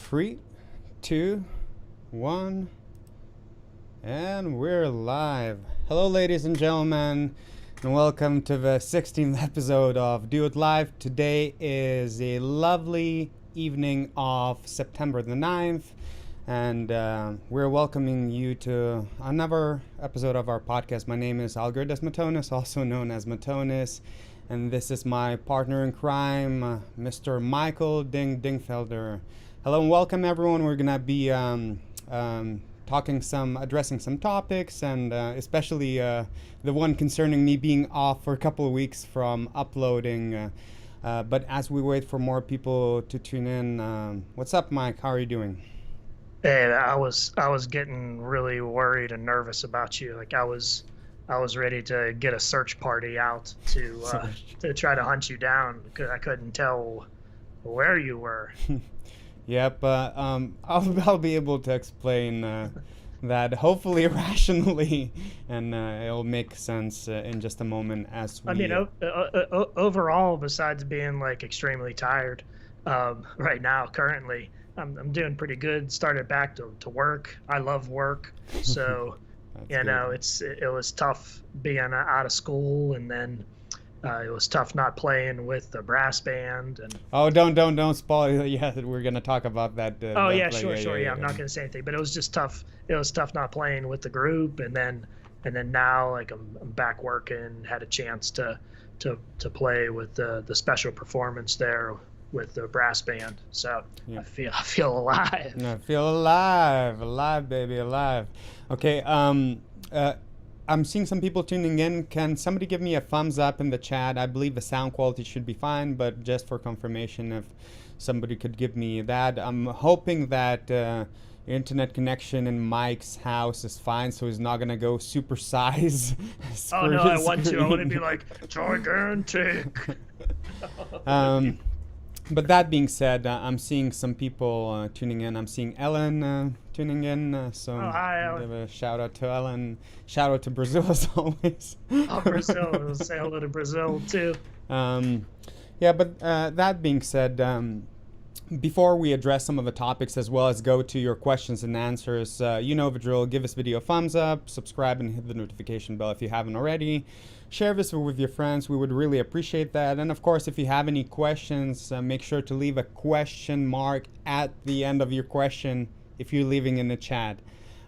3, 2, 1, and we're live. Hello, ladies and gentlemen, and welcome to the 16th episode of Do It Live. Today is a lovely evening of September the 9th, and we're welcoming you to another episode of our podcast. My name is Matonizz, also known as Matonizz, and this is my partner in crime, Mr. Michael Dingfelder. Hello and welcome, everyone. We're gonna be addressing some topics, and especially the one concerning me being off for a couple of weeks from uploading. But as we wait for more people to tune in, what's up, Mike? How are you doing? Hey, I was getting really worried and nervous about you. Like I was ready to get a search party out to try to hunt you down because I couldn't tell where you were. Yep, I'll be able to explain that hopefully rationally, and it'll make sense in just a moment as we... I mean, overall, besides being like extremely tired right now, currently, I'm doing pretty good. Started back to work. I love work, so you know, it was tough being out of school, and then it was tough not playing with the brass band. And don't spoil it. Yeah, we're gonna talk about that. Oh yeah, sure. Yeah, I'm not gonna say anything, but it was just tough. It was tough not playing with the group, and then now like I'm back working. Had a chance to play with the special performance there with the brass band. So yeah. I feel alive. I feel alive, baby, alive. Okay. I'm seeing some people tuning in. Can somebody give me a thumbs up in the chat? I believe the sound quality should be fine, but just for confirmation, if somebody could give me that. I'm hoping that internet connection in Mike's house is fine, so he's not gonna go super size. Oh no, I want to be like gigantic. But that being said, I'm seeing some people tuning in. I'm seeing Ellen tuning in. So hi, Ellen. Give a shout out to Ellen. Shout out to Brazil as always. Oh, Brazil. We'll say hello to Brazil too. Yeah, but that being said, before we address some of the topics as well as go to your questions and answers, you know the drill. Give this video a thumbs up, subscribe, and hit the notification bell if you haven't already. Share this with your friends. We would really appreciate that. And of course, if you have any questions, make sure to leave a question mark at the end of your question if you're leaving in the chat.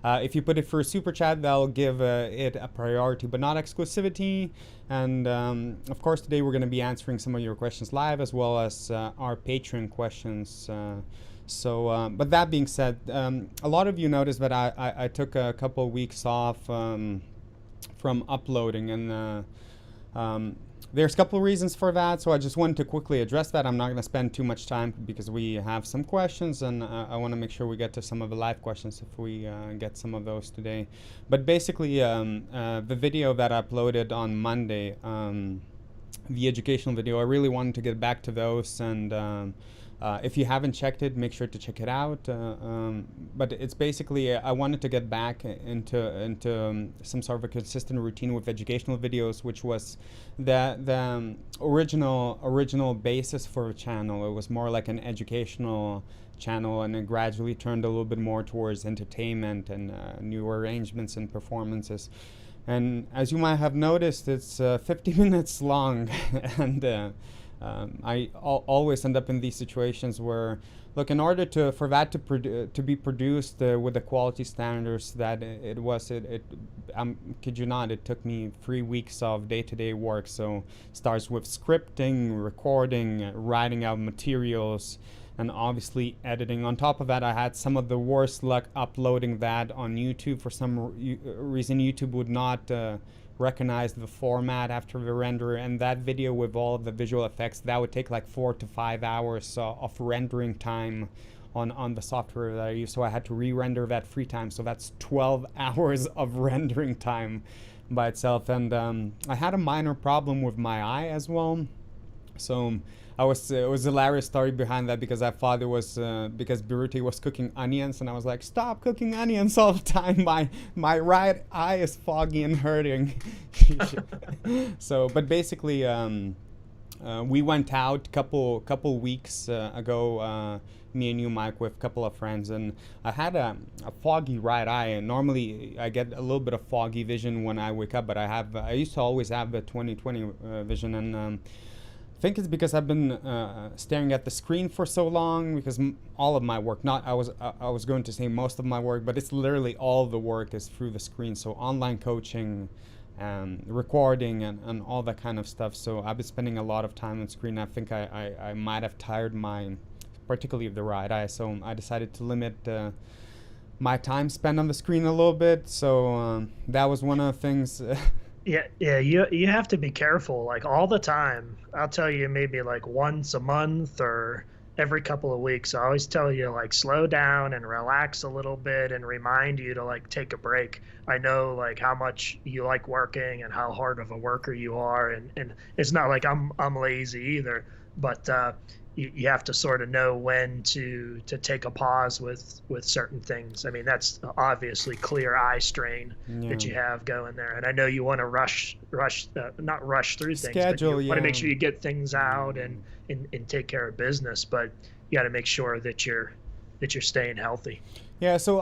If you put it for a super chat, that'll give it a priority, but not exclusivity. And of course, today we're going to be answering some of your questions live, as well as our Patreon questions. But that being said, a lot of you noticed that I took a couple of weeks off from uploading, and there's a couple of reasons for that, so I just wanted to quickly address that. I'm not going to spend too much time because we have some questions, and I want to make sure we get to some of the live questions if we get some of those today. But basically, the video that I uploaded on Monday, the educational video, I really wanted to get back to those, and if you haven't checked it, make sure to check it out. But it's basically, I wanted to get back into some sort of a consistent routine with educational videos, which was the original basis for the channel. It was more like an educational channel, and it gradually turned a little bit more towards entertainment and new arrangements and performances. And as you might have noticed, it's 50 minutes long, and I always end up in these situations where, look, in order for that to be produced with the quality standards that kid you not, it took me 3 weeks of day-to-day work. So starts with scripting, recording, writing out materials, and obviously editing. On top of that, I had some of the worst luck uploading that on YouTube. For some reason, YouTube would not recognize the format after the render, and that video with all of the visual effects, that would take like 4 to 5 hours of rendering time on the software that I use. So I had to re-render that 3 times, so that's 12 hours of rendering time by itself. And I had a minor problem with my eye as well, so it was a hilarious story behind that, because I thought it was because Birute was cooking onions, and I was like, stop cooking onions all the time. My right eye is foggy and hurting. So, but basically, we went out couple weeks ago, me and you, Mike, with a couple of friends, and I had a foggy right eye. And normally I get a little bit of foggy vision when I wake up, but I used to always have the 20/20 vision, and I think it's because I've been staring at the screen for so long. Because all of my work, not I was going to say most of my work, but it's literally all the work is through the screen. So online coaching, recording, and all that kind of stuff. So I've been spending a lot of time on screen. I think I might have tired my, particularly of the right eye. So I decided to limit my time spent on the screen a little bit. So that was one of the things. Yeah, you have to be careful, like all the time. I'll tell you, maybe like once a month or every couple of weeks. I always tell you, like, slow down and relax a little bit and remind you to like take a break. I know like how much you like working and how hard of a worker you are, and it's not like I'm lazy either, but you have to sort of know when to take a pause with certain things. I mean, that's obviously clear eye strain that you have going there, and I know you want to not rush through things, Schedule, but you want to make sure you get things out and take care of business, but you got to make sure that you're staying healthy. Yeah, so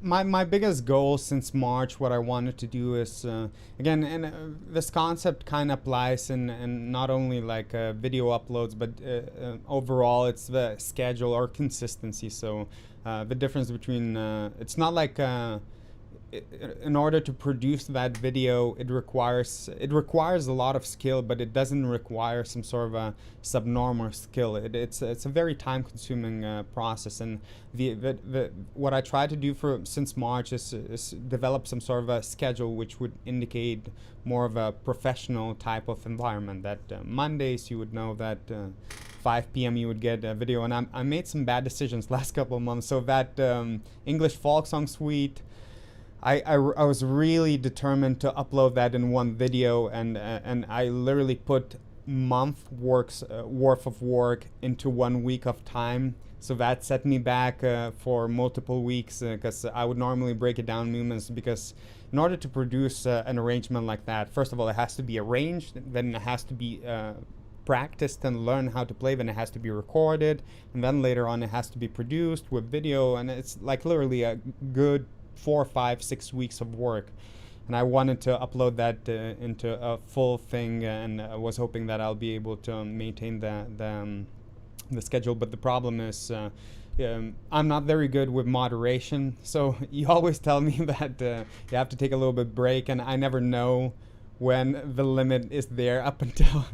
my biggest goal since March, what I wanted to do is again, and this concept kind of applies in not only like video uploads, but overall it's the schedule or consistency. So the difference between it's not like in order to produce that video, it requires a lot of skill, but it doesn't require some sort of a subnormal skill. It's a very time-consuming process, and the what I try to do since March is develop some sort of a schedule which would indicate more of a professional type of environment. That Mondays you would know that 5 p.m. you would get a video, and I made some bad decisions last couple of months. So that English folk song suite, I was really determined to upload that in one video, and I literally put month worth of work into 1 week of time. So that set me back for multiple weeks, because I would normally break it down movements, because in order to produce an arrangement like that, first of all, it has to be arranged, then it has to be practiced and learn how to play, then it has to be recorded, and then later on it has to be produced with video, and it's like literally a good 4, 5, 6 weeks of work. And I wanted to upload that into a full thing, and I was hoping that I'll be able to maintain the schedule. But the problem is I'm not very good with moderation. So you always tell me that you have to take a little bit break, and I never know when the limit is there up until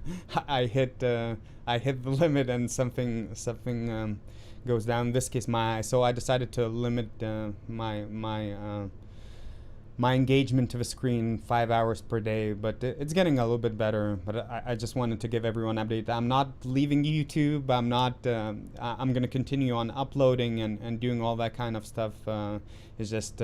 I hit the limit and something goes down. In this case, my eye. So I decided to limit my engagement to the screen 5 hours per day, but it's getting a little bit better. But I just wanted to give everyone an update. I'm not leaving YouTube. I'm going to continue on uploading and doing all that kind of stuff. It's just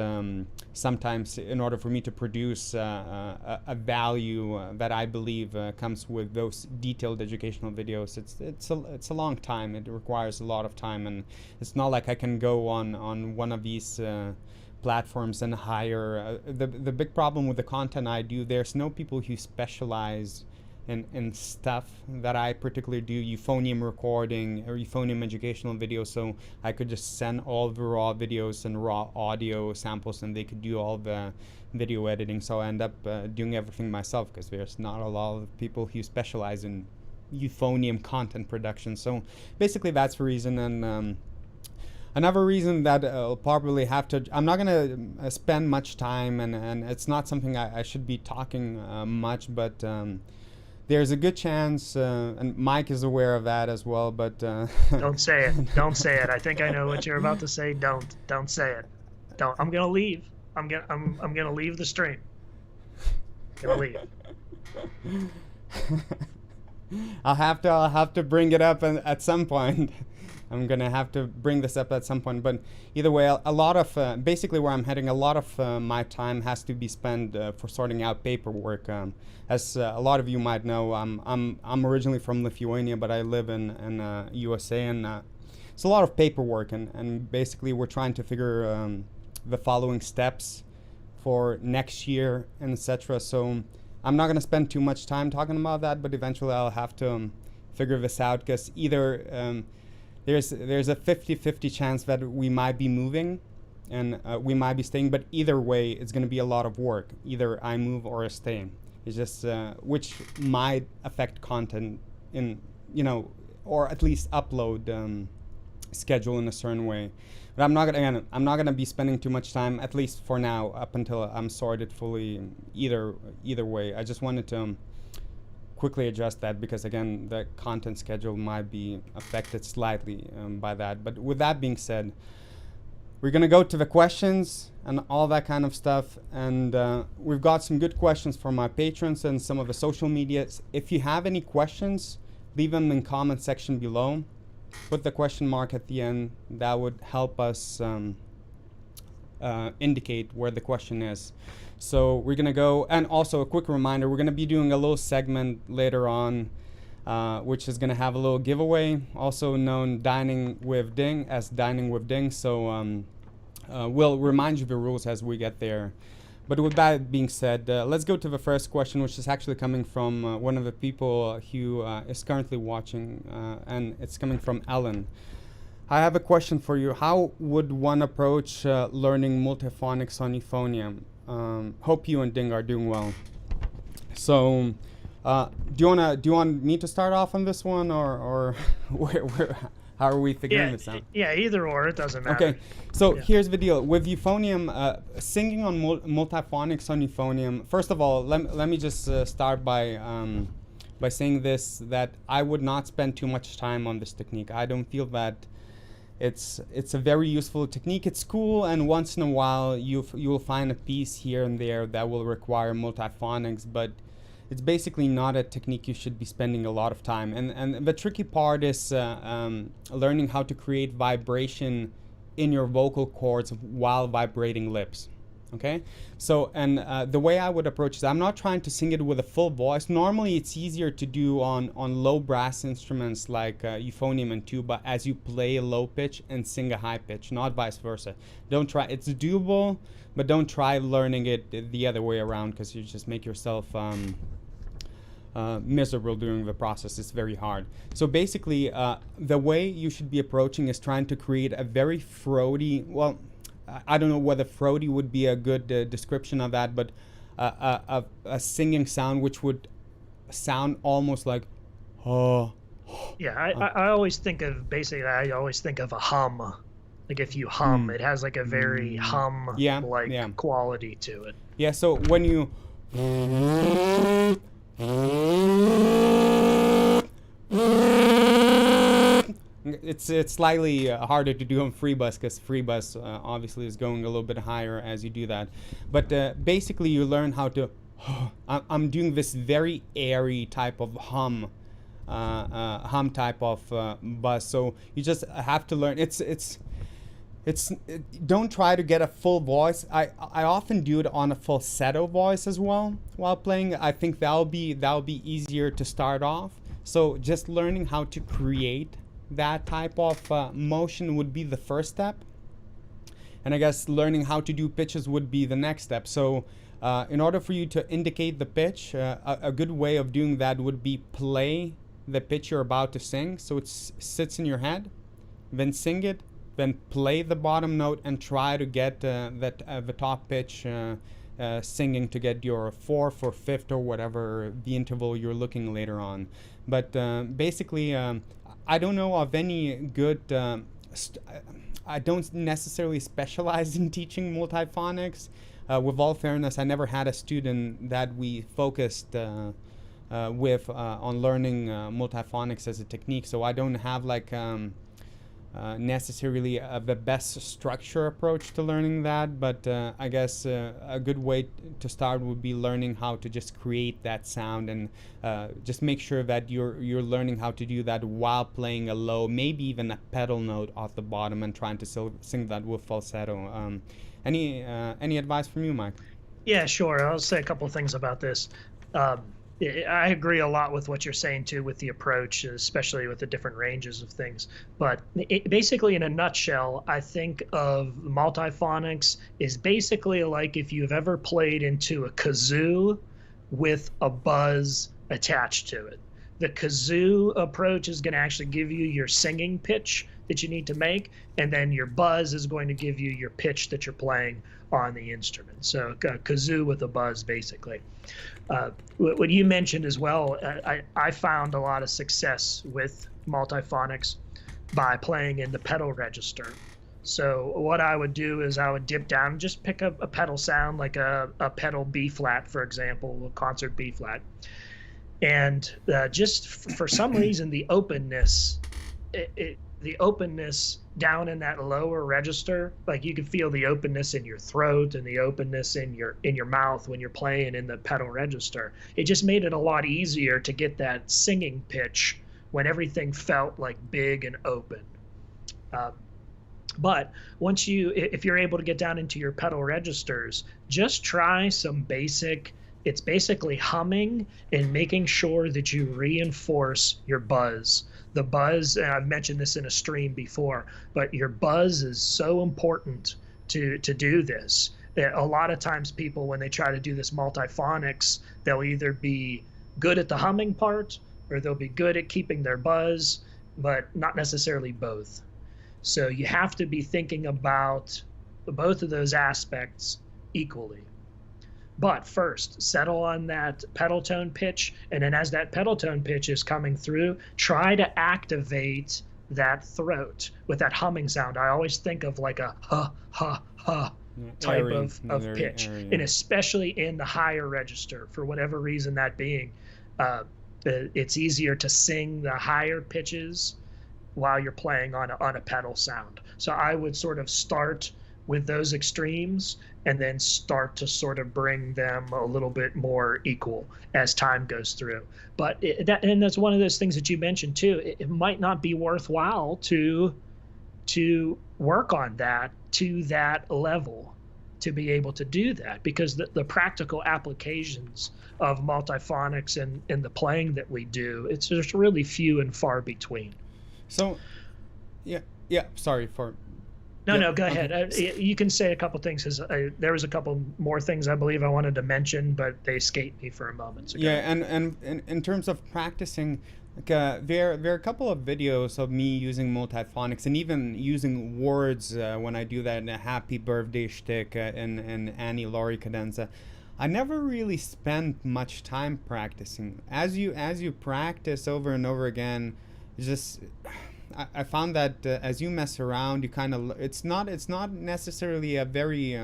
sometimes in order for me to produce a value that I believe comes with those detailed educational videos, it's a long time. It requires a lot of time, and it's not like I can go on one of these platforms and hire the big problem with the content I do. There's no people who specialize in stuff that I particularly do, euphonium recording or euphonium educational videos. So I could just send all the raw videos and raw audio samples, and they could do all the video editing. So I end up doing everything myself, because there's not a lot of people who specialize in euphonium content production. So basically that's the reason. And another reason that I'll probably have to, I'm not going to spend much time, and it's not something I should be talking much, but there's a good chance, and Mike is aware of that as well, but... Don't say it. Don't say it. I think I know what you're about to say. Don't say it. Don't. I'm going to leave. I'm going to leave the stream. I'm going to leave. I'll have to bring it up at some point. I'm gonna have to bring this up at some point, but either way, a lot of basically where I'm heading, a lot of my time has to be spent for sorting out paperwork. As a lot of you might know, I'm originally from Lithuania, but I live in USA, and it's a lot of paperwork, and basically we're trying to figure the following steps for next year and etc. So I'm not gonna spend too much time talking about that, but eventually I'll have to figure this out, because either there's a 50-50 chance that we might be moving and we might be staying, but either way it's going to be a lot of work. Either I move or I stay. It's just which might affect content in, you know, or at least upload schedule in a certain way. But I'm not gonna be spending too much time, at least for now, up until I'm sorted fully either way. I just wanted to quickly adjust that, because again, the content schedule might be affected slightly by that. But with that being said, we're gonna go to the questions and all that kind of stuff, and we've got some good questions from my patrons and some of the social medias. If you have any questions, leave them in comment section below. Put the question mark at the end. That would help us indicate where the question is. So we're gonna go, and also a quick reminder, we're gonna be doing a little segment later on, which is gonna have a little giveaway, also known Dining with Ding as Dining with Ding. So we'll remind you the rules as we get there. But with that being said, let's go to the first question, which is actually coming from one of the people who is currently watching, and it's coming from Ellen. I have a question for you. How would one approach learning multiphonics on euphonium? Hope you and Ding are doing well. So, do you want me to start off on this one, or how are we figuring this out? Yeah, either or, it doesn't matter. Okay, so here's the deal. With euphonium, singing on multiphonics on euphonium, first of all, let me just start by saying this, that I would not spend too much time on this technique. I don't feel that it's a very useful technique. It's cool, and once in a while you will find a piece here and there that will require multiphonics, but it's basically not a technique you should be spending a lot of time. And the tricky part is learning how to create vibration in your vocal cords while vibrating lips. Okay, so and the way I would approach is, I'm not trying to sing it with a full voice. Normally it's easier to do on low brass instruments like euphonium and tuba, as you play a low pitch and sing a high pitch, not vice versa. Don't try. It's doable, but don't try learning it the other way around, because you just make yourself miserable during the process. It's very hard. So basically, the way you should be approaching is trying to create a very throaty, well, I don't know whether throaty would be a good description of that, but a singing sound which would sound almost like, oh. Yeah, I always think of, basically, I always think of a hum. Like if you hum, it has like a very hum-like quality to it. Yeah, so when you... It's slightly harder to do on free bus, because free bus obviously is going a little bit higher as you do that. But basically you learn how to I'm doing this very airy type of hum type of bus. So you just have to learn. Don't try to get a full voice. I often do it on a falsetto voice as well while playing. I think that'll be easier to start off. So just learning how to create that type of motion would be the first step, and I guess learning how to do pitches would be the next step. So in order for you to indicate the pitch, a good way of doing that would be play the pitch you're about to sing, so it sits in your head, then sing it, then play the bottom note and try to get the top pitch singing to get your fourth or fifth or whatever the interval you're looking later on. But basically, I don't know of any good... I don't necessarily specialize in teaching multiphonics. With all fairness, I never had a student that we focused with on learning multiphonics as a technique, so I don't have like necessarily the best structure approach to learning that, but I guess a good way to start would be learning how to just create that sound, and just make sure that you're learning how to do that while playing a low, maybe even a pedal note off the bottom, and trying to sing that with falsetto. Any advice from you, Mike? Yeah, sure. I'll say a couple of things about this. I agree a lot with what you're saying too, with the approach, especially with the different ranges of things. But basically, in a nutshell, I think of multiphonics is basically like if you've ever played into a kazoo with a buzz attached to it. The kazoo approach is going to actually give you your singing pitch that you need to make, and then your buzz is going to give you your pitch that you're playing on the instrument. So kazoo with a buzz, basically. What you mentioned as well, I found a lot of success with multiphonics by playing in the pedal register. So what I would do is I would dip down and just pick up a pedal sound, like a pedal B flat, for example, a concert B flat. And just for some reason, the openness, the openness down in that lower register, like you could feel the openness in your throat and the openness in your mouth when you're playing in the pedal register. It just made it a lot easier to get that singing pitch when everything felt like big and open. But once if you're able to get down into your pedal registers, just try some basic. It's basically humming and making sure that you reinforce your buzz. The buzz, and I've mentioned this in a stream before, but your buzz is so important to do this. A lot of times people, when they try to do this multiphonics, they'll either be good at the humming part or they'll be good at keeping their buzz, but not necessarily both. So you have to be thinking about both of those aspects equally. But first, settle on that pedal tone pitch, and then as that pedal tone pitch is coming through, try to activate that throat with that humming sound. I always think of like a ha, ha, ha type of pitch, airy. And especially in the higher register, for whatever reason that being, it's easier to sing the higher pitches while you're playing on a pedal sound. So I would sort of start with those extremes and then start to sort of bring them a little bit more equal as time goes through. But that's one of those things that you mentioned too. It might not be worthwhile to work on that to that level to be able to do that, because the practical applications of multiphonics and the playing that we do, it's just really few and far between. So, yeah, sorry for... No, go ahead. You can say a couple things, because there was a couple more things I believe I wanted to mention, but they escaped me for a moment. So yeah, and in terms of practicing, like, there are a couple of videos of me using multiphonics and even using words when I do that in a happy birthday shtick in Annie Laurie cadenza. I never really spent much time practicing. As you practice over and over again, just... I found that as you mess around, you kind of, it's not necessarily a very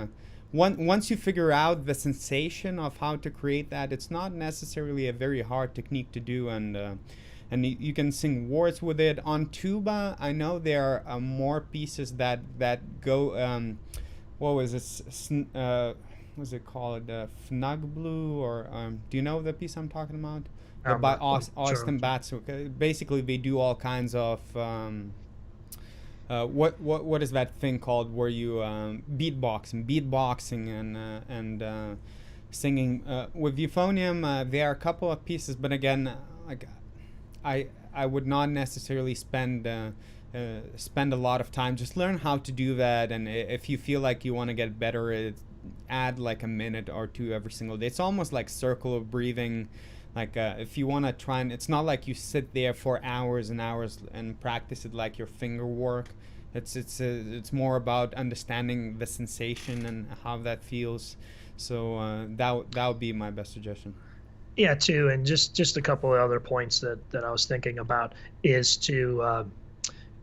once you figure out the sensation of how to create that, it's not necessarily a very hard technique to do, and you can sing words with it. On tuba, I know there are more pieces that go what was it, what's it called, Fnug Blue, or do you know the piece I'm talking about? By Austin Batts. Basically, they do all kinds of what is that thing called where you beatboxing and singing with euphonium. There are a couple of pieces, but again, like I would not necessarily spend a lot of time. Just learn how to do that, and if you feel like you want to get better, add like a minute or two every single day. It's almost like circle of breathing. Like if you want to try, and it's not like you sit there for hours and hours and practice it like your finger work. It's more about understanding the sensation and how that feels. So that would be my best suggestion. Yeah, too, and just a couple of other points that I was thinking about is to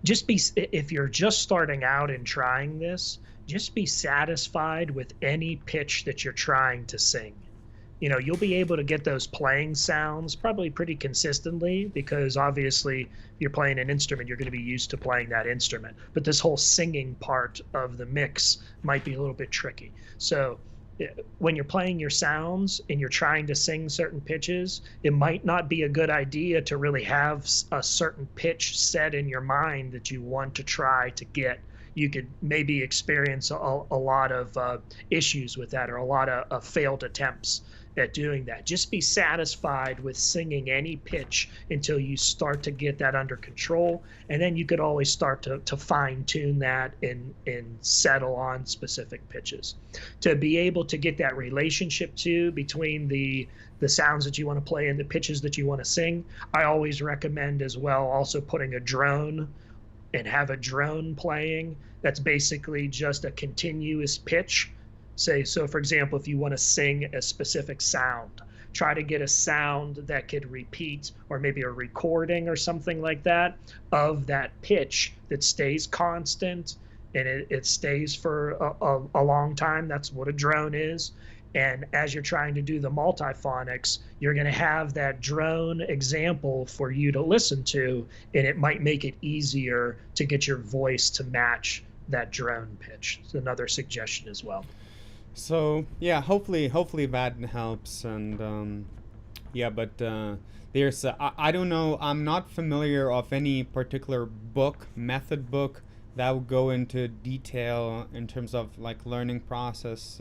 just be, if you're just starting out and trying this, just be satisfied with any pitch that you're trying to sing. You know, you'll be able to get those playing sounds probably pretty consistently, because obviously if you're playing an instrument, you're going to be used to playing that instrument. But this whole singing part of the mix might be a little bit tricky. So when you're playing your sounds and you're trying to sing certain pitches, it might not be a good idea to really have a certain pitch set in your mind that you want to try to get. You could maybe experience a lot of issues with that, or a lot of failed attempts. at doing that. Just be satisfied with singing any pitch until you start to get that under control, and then you could always start to fine tune that and settle on specific pitches. To be able to get that relationship too between the sounds that you want to play and the pitches that you want to sing, I always recommend as well also putting a drone and have a drone playing. That's basically just a continuous pitch. Say, so for example, if you want to sing a specific sound, try to get a sound that could repeat, or maybe a recording or something like that of that pitch that stays constant and it stays for a long time. That's what a drone is. And as you're trying to do the multiphonics, you're going to have that drone example for you to listen to, and it might make it easier to get your voice to match that drone pitch. It's another suggestion as well. So yeah, hopefully that helps. And yeah, but there's I don't know, I'm not familiar of any particular method book that would go into detail in terms of like learning process.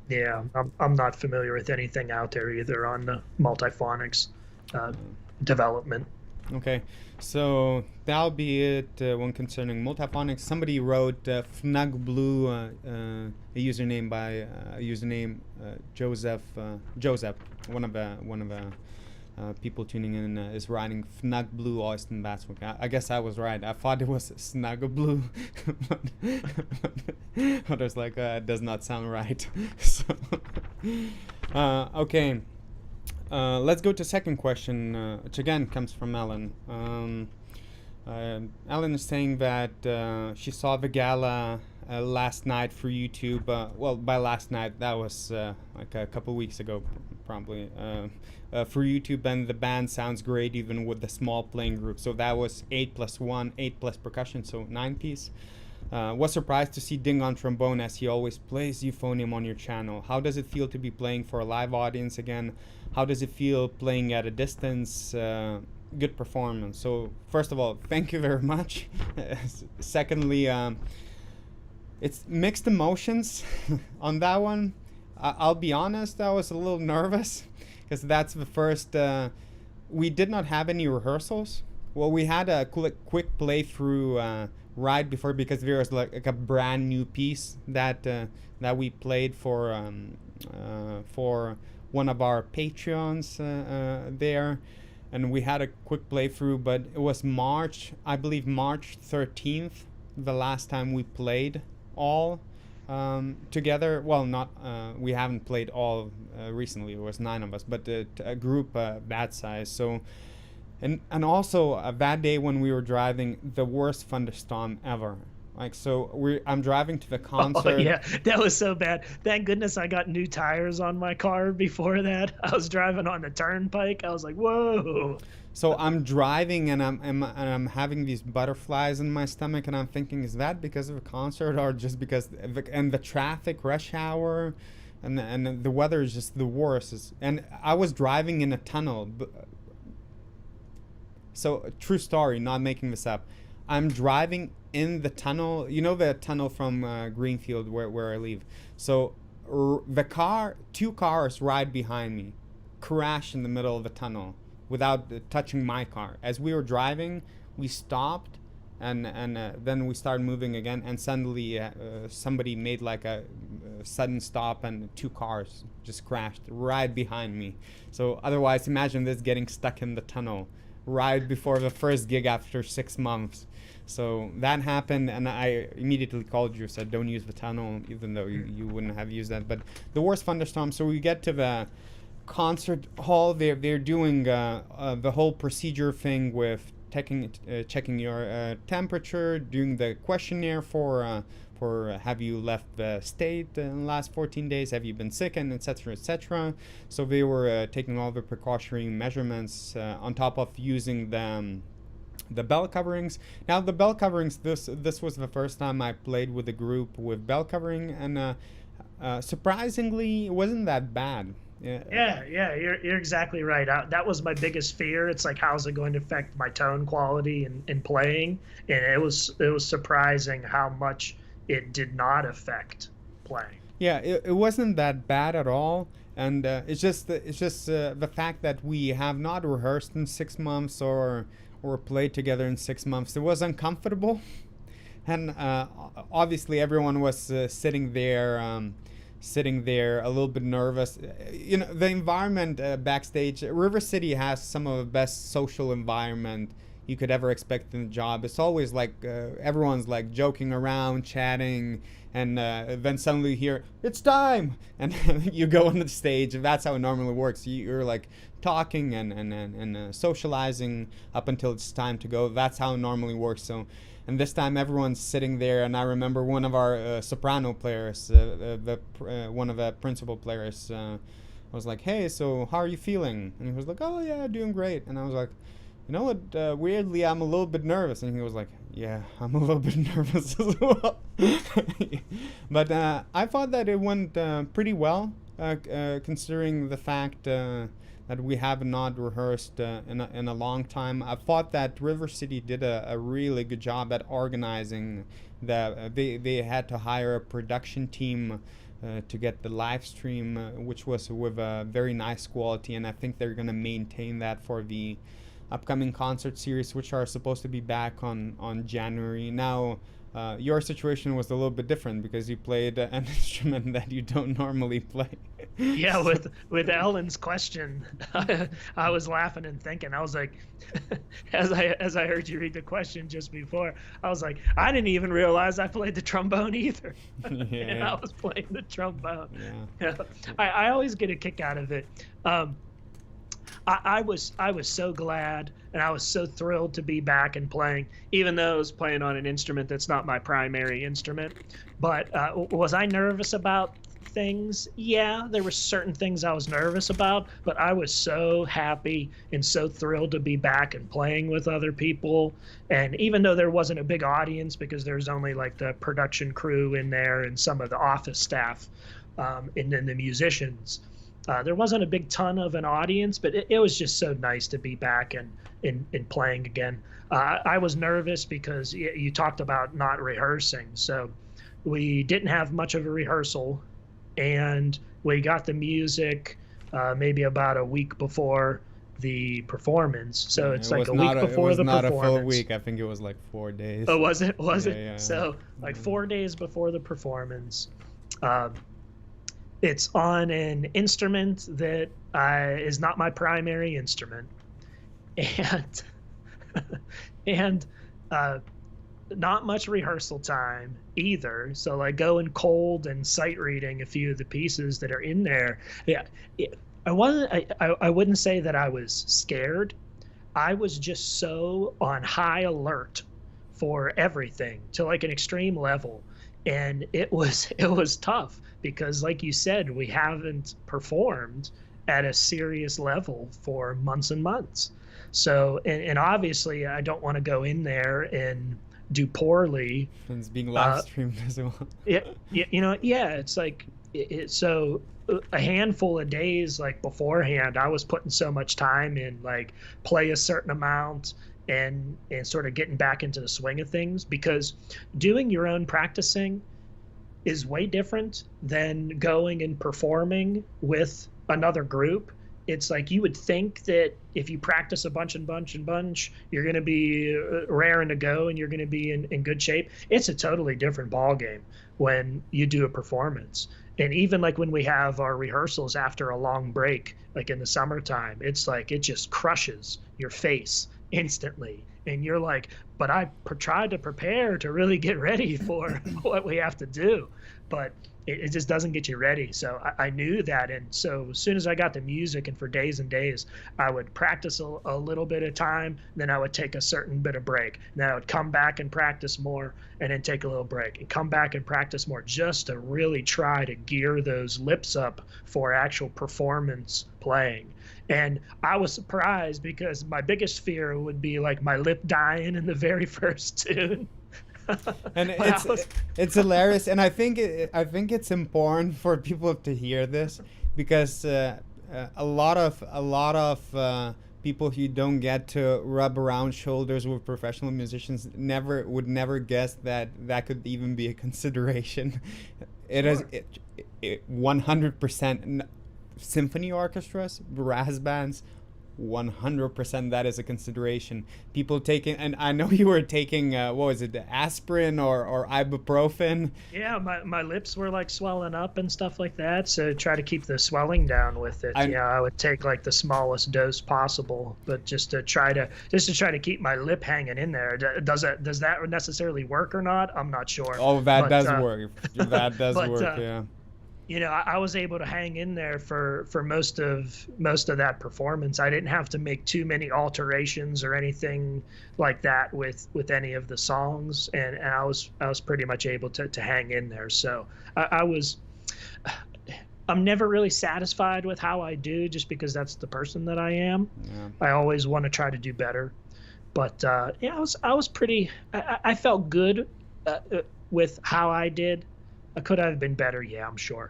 Yeah, I'm not familiar with anything out there either on the multiphonics development. Okay, so that'll be it when concerning multiphonics. Somebody wrote FNUGBlue, a username Joseph. One of the people tuning in is writing FNUGBlue Austin Batswick. I guess I was right. I thought it was SNUGBlue, but I was like, it does not sound right. So, okay. Let's go to second question, which again comes from Ellen. Ellen is saying that she saw the gala last night for YouTube. Well, by last night, that was like a couple weeks ago, probably. For YouTube, and the band sounds great even with the small playing group. So that was 8+1, 8 plus percussion, so 9-piece. Was surprised to see Ding on trombone, as he always plays euphonium on your channel. How does it feel to be playing for a live audience again? How does it feel playing at a distance? Good performance. So first of all, thank you very much. Secondly, it's mixed emotions on that one. I'll be honest, I was a little nervous because that's the first. We did not have any rehearsals. Well, we had a quick playthrough right before, because there was like a brand new piece that we played for one of our Patreons there, and we had a quick playthrough. But it was March 13th, the last time we played all together. Well, not we haven't played all recently. It was 9 of us, but a group that size. So. And also that day when we were driving, the worst thunderstorm ever. Like, so I'm driving to the concert. Oh yeah, that was so bad. Thank goodness I got new tires on my car before that. I was driving on the turnpike. I was like, whoa. So I'm driving and I'm having these butterflies in my stomach, and I'm thinking, is that because of the concert or just because the traffic rush hour, and the weather is just the worst. And I was driving in a tunnel. So, true story, not making this up. I'm driving in the tunnel. You know the tunnel from Greenfield where I live. So, two cars right behind me crashed in the middle of the tunnel without touching my car. As we were driving, we stopped, and then we started moving again, and suddenly somebody made like a sudden stop, and 2 cars just crashed right behind me. So, otherwise, imagine this getting stuck in the tunnel right before the first gig after 6 months. So that happened, and I immediately called you, said don't use the tunnel, even though you wouldn't have used that. But the worst thunderstorm. So we get to the concert hall. They're doing the whole procedure thing with checking your temperature, doing the questionnaire for have you left the state in the last 14 days, have you been sick, and etc. etc. So they were taking all the precautionary measurements on top of using the bell coverings. Now the bell coverings, this was the first time I played with a group with bell covering, and surprisingly it wasn't that bad. Yeah, you're exactly right. That was my biggest fear. It's like, how's it going to affect my tone quality in playing? And it was surprising how much it did not affect playing. Yeah, it wasn't that bad at all, and it's just the fact that we have not rehearsed in 6 months or played together in 6 months. It was uncomfortable, and obviously everyone was sitting there a little bit nervous. You know, the environment backstage. River City has some of the best social environment you could ever expect in a job. It's always like everyone's like joking around, chatting, and then suddenly you hear it's time, and you go on the stage. And that's how it normally works. You're like talking and socializing up until it's time to go. That's how it normally works. So. And this time everyone's sitting there, and I remember one of our soprano players, one of the principal players, I was like, "Hey, so how are you feeling?" And he was like, "Oh yeah, doing great." And I was like, "You know what? Weirdly, I'm a little bit nervous." And he was like, "Yeah, I'm a little bit nervous as well." But I thought that it went pretty well, considering the fact that we have not rehearsed in a long time. I thought that River City did a really good job at organizing. They had to hire a production team to get the live stream, which was with a very nice quality, and I think they're going to maintain that for the upcoming concert series, which are supposed to be back on January. Now, your situation was a little bit different because you played an instrument that you don't normally play. Yeah, with Ellen's question, I was laughing and thinking. I was like, as I heard you read the question just before, I was like, I didn't even realize I played the trombone either. Yeah. And I was playing the trombone. Yeah. I always get a kick out of it. I was so glad, and I was so thrilled to be back and playing, even though I was playing on an instrument that's not my primary instrument. But was I nervous about things? Yeah, there were certain things I was nervous about, but I was so happy and so thrilled to be back and playing with other people. And even though there wasn't a big audience, because there's only like the production crew in there and some of the office staff, and then the musicians, there wasn't a big ton of an audience, but it was just so nice to be back and playing again. I was nervous because you talked about not rehearsing. So we didn't have much of a rehearsal, and we got the music maybe about a week before the performance. So it's like a week before the performance. It was not a full week. I think it was like 4 days. Oh, was it? Was it? Yeah. So like 4 days before the performance. It's on an instrument that is not my primary instrument, and not much rehearsal time either. So like going cold and sight reading a few of the pieces that are in there. Yeah, I wouldn't say that I was scared. I was just so on high alert for everything to like an extreme level. And it was tough because, like you said, we haven't performed at a serious level for months and months. So, and obviously, I don't want to go in there and do poorly. And it's being live streamed as well. It's like so a handful of days like beforehand, I was putting so much time in, like play a certain amount. And sort of getting back into the swing of things, because doing your own practicing is way different than going and performing with another group. It's like you would think that if you practice a bunch, you're going to be raring to go and you're going to be in good shape. It's a totally different ballgame when you do a performance. And even like when we have our rehearsals after a long break, like in the summertime, it's like it just crushes your face instantly, and you're like, but I tried to prepare to really get ready for what we have to do, but it just doesn't get you ready. So I knew that, and so as soon as I got the music, and for days and days, I would practice a little bit of time, then I would take a certain bit of break, and then I would come back and practice more, and then take a little break, and come back and practice more, just to really try to gear those lips up for actual performance playing. And I was surprised because my biggest fear would be like my lip dying in the very first tune. And it's hilarious, and I think it's important for people to hear this, because a lot of people who don't get to rub around shoulders with professional musicians would never guess that could even be a consideration. it is 100% symphony orchestras, brass bands. 100% that is a consideration. People taking, and I know you were taking what was it, aspirin or ibuprofen? Yeah, my lips were like swelling up and stuff like that. So try to keep the swelling down with it. I would take like the smallest dose possible, but just to try to keep my lip hanging in there. Does that necessarily work or not? I'm not sure. Oh, that does work. That does work. Yeah. I was able to hang in there for most of that performance. I didn't have to make too many alterations or anything like that with any of the songs, and I was pretty much able to hang in there. So I'm never really satisfied with how I do, just because that's the person that I am. Yeah. I always want to try to do better, but I was pretty. I felt good with how I did. I could have been better, yeah, I'm sure.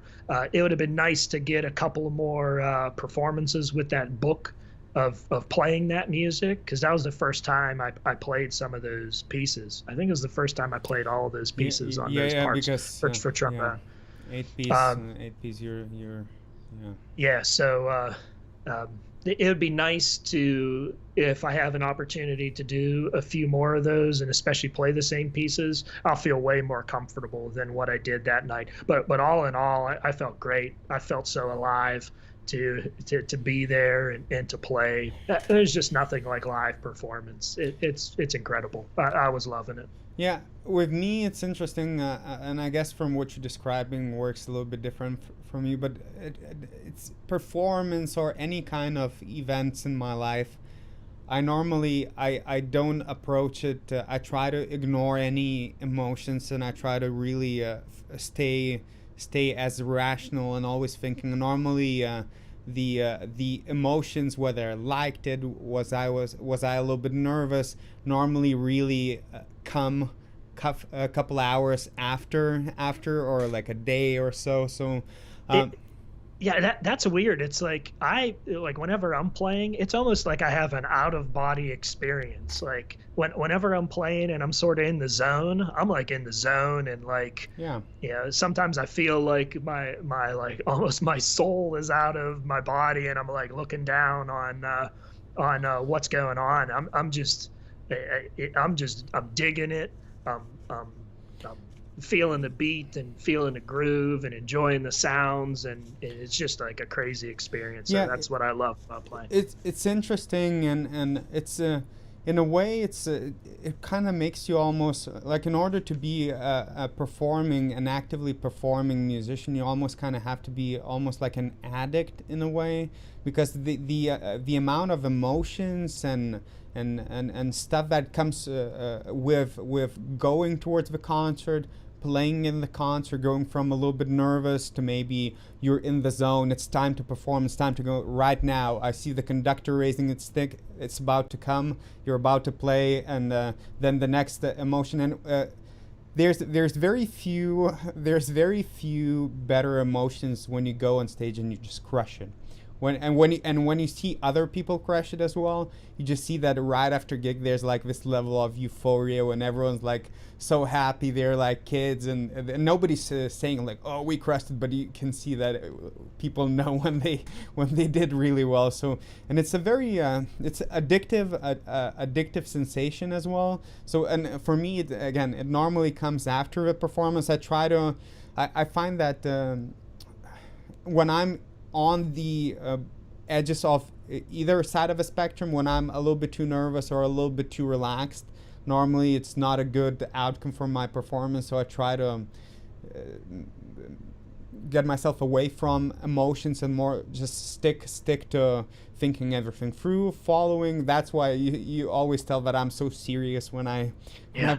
It would have been nice to get a couple more performances with that book of playing that music, because that was the first time I played some of those pieces. I think it was the first time I played all of those pieces on those parts for trumpet. Yeah. 8 piece, you're yeah. Yeah, so it would be nice to, if I have an opportunity to do a few more of those, and especially play the same pieces, I'll feel way more comfortable than what I did that night. But all in all, I felt great. I felt so alive to be there and to play. There's just nothing like live performance. It's incredible. I was loving it. Yeah, with me it's interesting, and I guess from what you're describing works a little bit different from you, but it's performance or any kind of events in my life. I normally I don't approach it. I try to ignore any emotions, and I try to really stay as rational and always thinking. Normally, the emotions, whether I liked it, was I a little bit nervous, normally really come a couple hours after, or like a day or so. So. Yeah, that's weird. It's like whenever I'm playing, it's almost like I have an out of body experience. Like whenever I'm playing and I'm sort of in the zone, I'm like in the zone, and like sometimes I feel like my like almost my soul is out of my body, and I'm like looking down on what's going on. I'm digging it. I'm feeling the beat and feeling the groove and enjoying the sounds, and it's just like a crazy experience. So that's what I love about playing. It's interesting, and it's in a way it kind of makes you almost like, in order to be a performing and actively performing musician, you almost kind of have to be almost like an addict in a way, because the amount of emotions and stuff that comes with going towards the concert, playing in the concert, going from a little bit nervous to maybe you're in the zone, it's time to perform, it's time to go right now. I see the conductor raising its stick, it's about to come, you're about to play, and then the next emotion. And there's very few better emotions when you go on stage and you just crush it. When you see other people crush it as well, you just see that right after gig there's like this level of euphoria when everyone's like so happy, they're like kids, and nobody's saying like, oh, we crushed it, but you can see that people know when they did really well. So, and it's a very it's addictive sensation as well. So, and for me, it normally comes after a performance. I find that when I'm on the edges of either side of a spectrum, when I'm a little bit too nervous or a little bit too relaxed, normally it's not a good outcome for my performance. So I try to get myself away from emotions and more just stick to thinking everything through, following. That's why you always tell that I'm so serious when I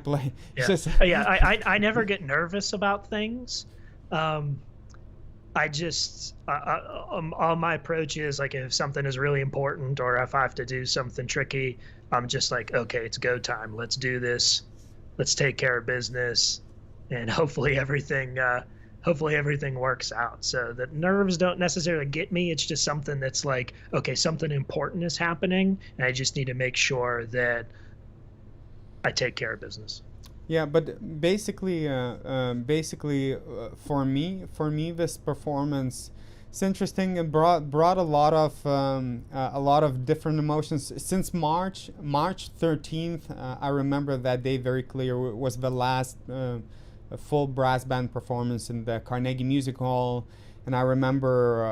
play. I never get nervous about things. All my approach is like, if something is really important or if I have to do something tricky, I'm just like, okay, it's go time. Let's do this. Let's take care of business, and hopefully everything works out. So the nerves don't necessarily get me. It's just something that's like, okay, something important is happening, and I just need to make sure that I take care of business. Yeah, but basically, for me, this performance, it's interesting. It brought a lot of different emotions since March 13th. I remember that day very clear. It was the last full brass band performance in the Carnegie Music Hall, and I remember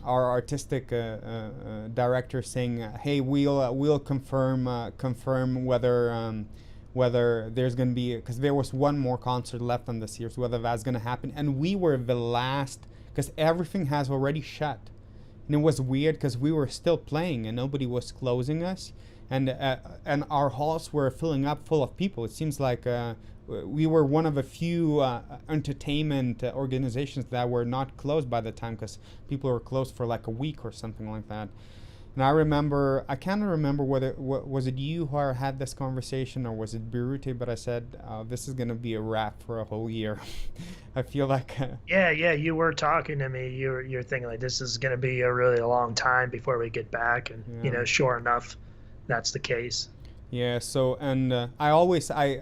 our artistic director saying, "Hey, we'll confirm whether there's going to be, because there was one more concert left on this year, so whether that's going to happen." And we were the last, because everything has already shut. And it was weird because we were still playing and nobody was closing us. And our halls were filling up full of people. It seems like we were one of a few entertainment organizations that were not closed by the time, because people were closed for like a week or something like that. And I can't remember whether was it you who had this conversation or was it Birute, but I said, this is going to be a wrap for a whole year. I feel like... Yeah, you were talking to me. You're thinking like this is going to be a really long time before we get back. And, Yeah. Sure enough, that's the case. Yeah, so, and I always, and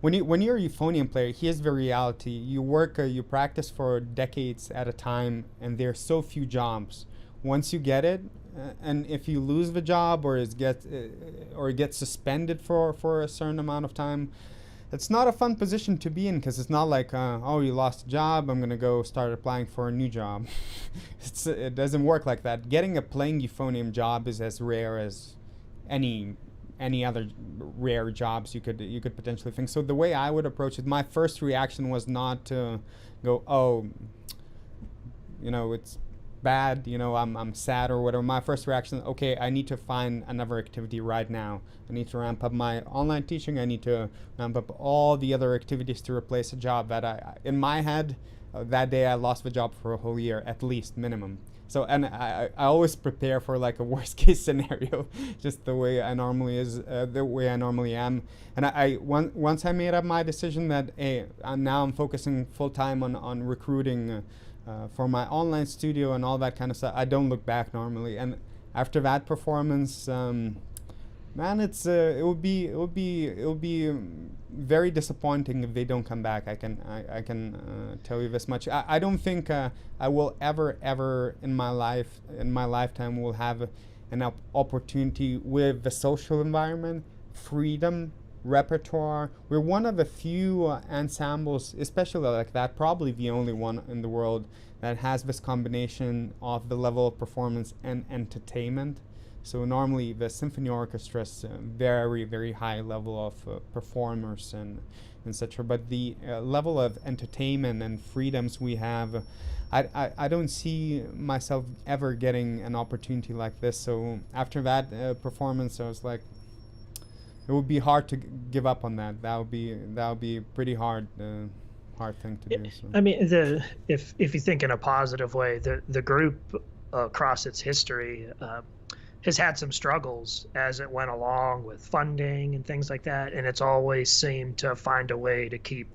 when you're a euphonium player, here's the reality. You practice for decades at a time, and there's so few jobs. Once you get it, and if you lose the job or it gets suspended for a certain amount of time, it's not a fun position to be in, because it's not like, oh, you lost a job, I'm going to go start applying for a new job. It doesn't work like that. Getting a playing euphonium job is as rare as any other rare jobs you could potentially think. So the way I would approach it, my first reaction was not to go, oh, it's bad, I'm sad or whatever. My first reaction, okay, I need to find another activity right now. I need to ramp up my online teaching. I need to ramp up all the other activities to replace a job that in my head, that day I lost the job for a whole year, at least, minimum. So, and I always prepare for like a worst case scenario, just the way I normally am. And once I made up my decision that, hey, now I'm focusing full time on recruiting for my online studio and all that kind of stuff, I don't look back normally. And after that performance, man, it would be very disappointing if they don't come back. I can tell you this much. I don't think I will ever in my lifetime will have an opportunity with the social environment, freedom, repertoire. We're one of the few ensembles, especially like that, probably the only one in the world that has this combination of the level of performance and entertainment. So normally the symphony orchestra is very, very high level of performers and etc. But the level of entertainment and freedoms we have, I don't see myself ever getting an opportunity like this. So after that performance, I was like, it would be hard to give up on that. That would be pretty hard thing to do. So. I mean, if you think in a positive way, the group across its history has had some struggles as it went along with funding and things like that, and it's always seemed to find a way to keep